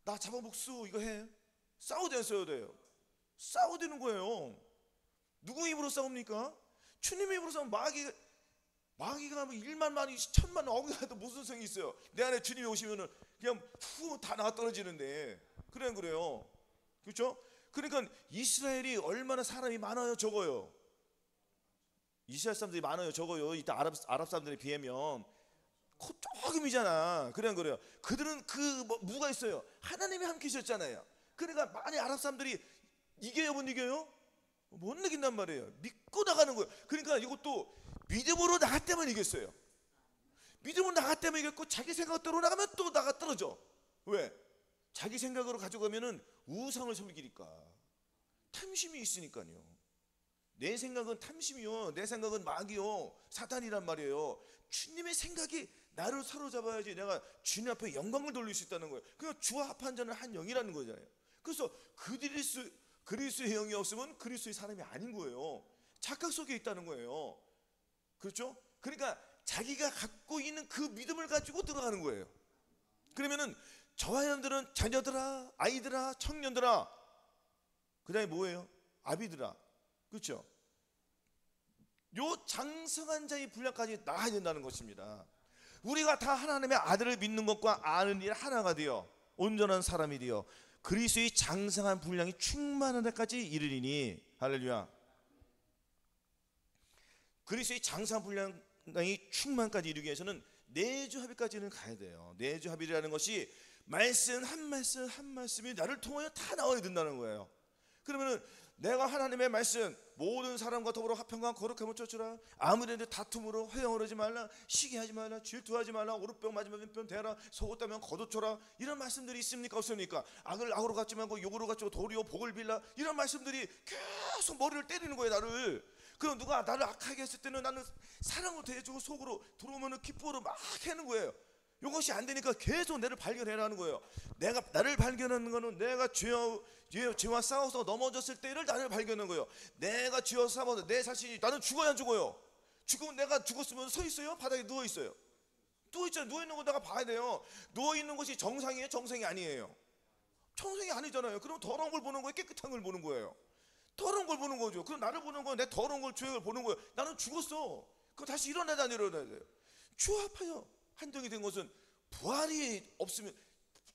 나 잡아먹수 이거 해? 싸워야 돼요? 싸워야 되는 거예요. 누구 힘으로 싸웁니까? 주님의 힘으로 싸우면 마귀가 뭐 1만 마리 1000만 어귀가도 무슨 성이 있어요? 내 안에 주님이 오시면은 그냥 다 나가 떨어지는데. 그래요. 그렇죠? 그러니까 이스라엘이 얼마나 사람이 많아요, 적어요? 이스라엘 사람들이 많아요, 적어요? 이따 아랍 사람들에 비하면 조금이잖아. 그래요. 그들은 뭐가 있어요? 하나님이 함께 계셨잖아요. 그러니까 많이 아랍 사람들이 이겨요, 못 이겨요? 못 이긴단 말이에요. 믿고 나가는 거예요. 그러니까 이것도 믿음으로 나갈 때만 이겼어요. 믿음으로 나갈 때만 이겼고, 자기 생각대로 나가면 또 떨어져. 왜? 자기 생각으로 가져가면은 우상을 섬기니까. 탐심이 있으니까요. 내 생각은 탐심이요, 내 생각은 마귀요, 사탄이란 말이에요. 주님의 생각이 나를 사로잡아야지 내가 주님 앞에 영광을 돌릴 수 있다는 거예요. 그러니까 주와 합한 자는 한 영이라는 거잖아요. 그래서 그리스도의 영이 없으면 그리스도의 사람이 아닌 거예요. 착각 속에 있다는 거예요. 그렇죠? 그러니까 자기가 갖고 있는 그 믿음을 가지고 들어가는 거예요. 그러면은 저와 여러분들은 자녀들아, 아이들아, 청년들아, 그 다음에 뭐예요? 아비들아, 그렇죠? 요 장성한 자의 분량까지 나아야 된다는 것입니다. 우리가 다 하나님의 아들을 믿는 것과 아는 일 하나가 되어 온전한 사람이 되어 그리스도의 장성한 분량이 충만한 데까지 이르리니. 할렐루야. 그리스도의 장성한 분량이 충만까지 이루기 위해서는 내주 합의까지는 가야 돼요. 내주 합의라는 것이 말씀 한 말씀이 나를 통하여 다 나와야 된다는 거예요. 그러면은 내가 하나님의 말씀, 모든 사람과 더불어 화평과 거룩함을 쫓으라, 아무데나 다툼으로 회영을 하지 말라, 시기하지 말라, 질투하지 말라, 오른병 맞으면 왼병 대라, 속었다면 걷어쳐라, 이런 말씀들이 있습니까, 없습니까? 악을 악으로 갚지 말고 욕으로 갚고 도리어 복을 빌라, 이런 말씀들이 계속 머리를 때리는 거예요, 나를. 그럼 누가 나를 악하게 했을 때는 나는 사랑으로 대해주고 속으로 들어오면 기쁨으로 막 하는 거예요. 이것이 안 되니까 계속 나를 발견해라는 거예요. 내가 나를 발견하는 거는 내가 죄와 싸워서 넘어졌을 때를 나를 발견하는 거예요. 내가 죄와 싸워서 내 자신이 나는 죽어야 안 죽어요? 죽으면 내가 죽었으면 서 있어요? 바닥에 누워 있어요? 누워 있잖아요. 누워 있는 거 내가 봐야 돼요. 누워 있는 것이 정상이에요? 정상이 아니에요? 정상이 아니잖아요. 그럼 더러운 걸 보는 거예요? 깨끗한 걸 보는 거예요? 더러운 걸 보는 거죠. 그럼 나를 보는 건 내 더러운 걸, 죄를 보는 거예요. 나는 죽었어. 그럼 다시 일어나야 돼요. 죄 아파요. 한정이 된 것은 부활이 없으면,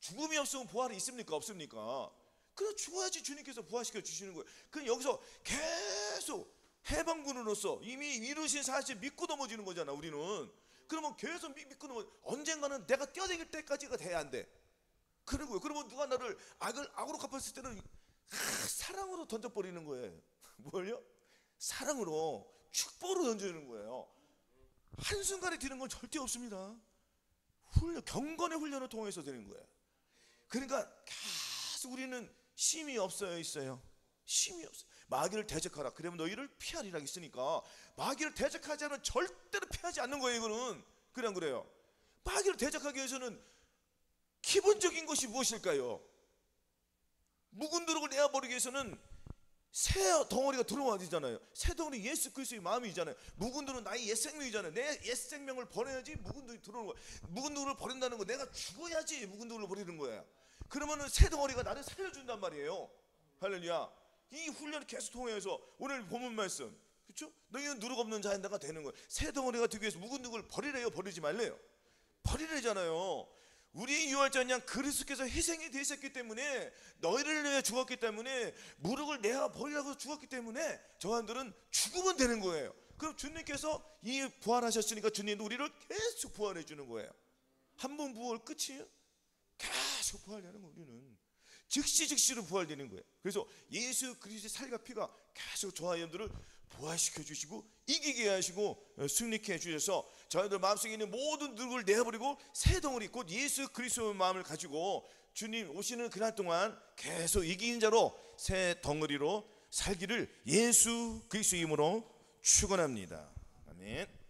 죽음이 없으면 부활이 있습니까? 없습니까? 그럼 죽어야지 주님께서 부활시켜 주시는 거예요. 그럼 여기서 계속 해방군으로서 이미 이루신 사실 믿고 넘어지는 거잖아 우리는. 그러면 계속 믿고 넘어, 언젠가는 내가 뛰어다닐 때까지가 돼야 안 돼. 그런 거예요. 그러면 누가 나를 악으로 갚았을 때는 사랑으로 던져버리는 거예요. 뭘요? 사랑으로, 축복으로 던지는 거예요. 한순간에 되는 건 절대 없습니다. 경건의 훈련을 통해서 되는 거예요. 그러니까 계속 우리는 심이 없어요? 있어요? 심이 없어요. 마귀를 대적하라, 그러면 너희를 피하리라 했으니까 마귀를 대적하지 않으면 절대로 피하지 않는 거예요. 이거는 그래 안 그래요? 마귀를 대적하기 위해서는 기본적인 것이 무엇일까요? 묵은 누룩을 내어버리기 위해서는 새 덩어리가 들어와야 되잖아요. 새 덩어리 예수 그리스도의 마음이잖아요. 묵은 누룩은 나의 옛 생명이잖아요. 내 옛 생명을 버려야지 묵은 누룩이 들어오는 거예요. 묵은 누룩을 버린다는 거, 내가 죽어야지 묵은 누룩을 버리는 거예요. 그러면은 새 덩어리가 나를 살려준단 말이에요. 할렐루야. 이 훈련을 계속 통해서 오늘 본문 말씀, 그렇죠? 너희는 누룩 없는 자인다가 되는 거예요. 새 덩어리가 되기 위해서 묵은 누룩을 버리래요? 버리지 말래요? 버리래잖아요. 우리 유월절 양 그리스도께서 희생이 되셨기 때문에, 너희를 위해 죽었기 때문에, 무릎을 내어 버리라고 죽었기 때문에 저한들은 죽으면 되는 거예요. 그럼 주님께서 이 부활하셨으니까 주님도 우리를 계속 부활해 주는 거예요. 한 번 부활 끝이에요? 계속 부활하는 거예요. 우리는 즉시로 부활되는 거예요. 그래서 예수 그리스도의 살과 피가 계속 저와 여러분들을 부활시켜 주시고 이기게 하시고 승리케 해주셔서 저희들 마음속에 있는 모든 누룩을 내버리고 새 덩어리, 곧 예수 그리스도의 마음을 가지고 주님 오시는 그날 동안 계속 이긴 자로 새 덩어리로 살기를 예수 그리스도의 이름으로 축원합니다. 아멘.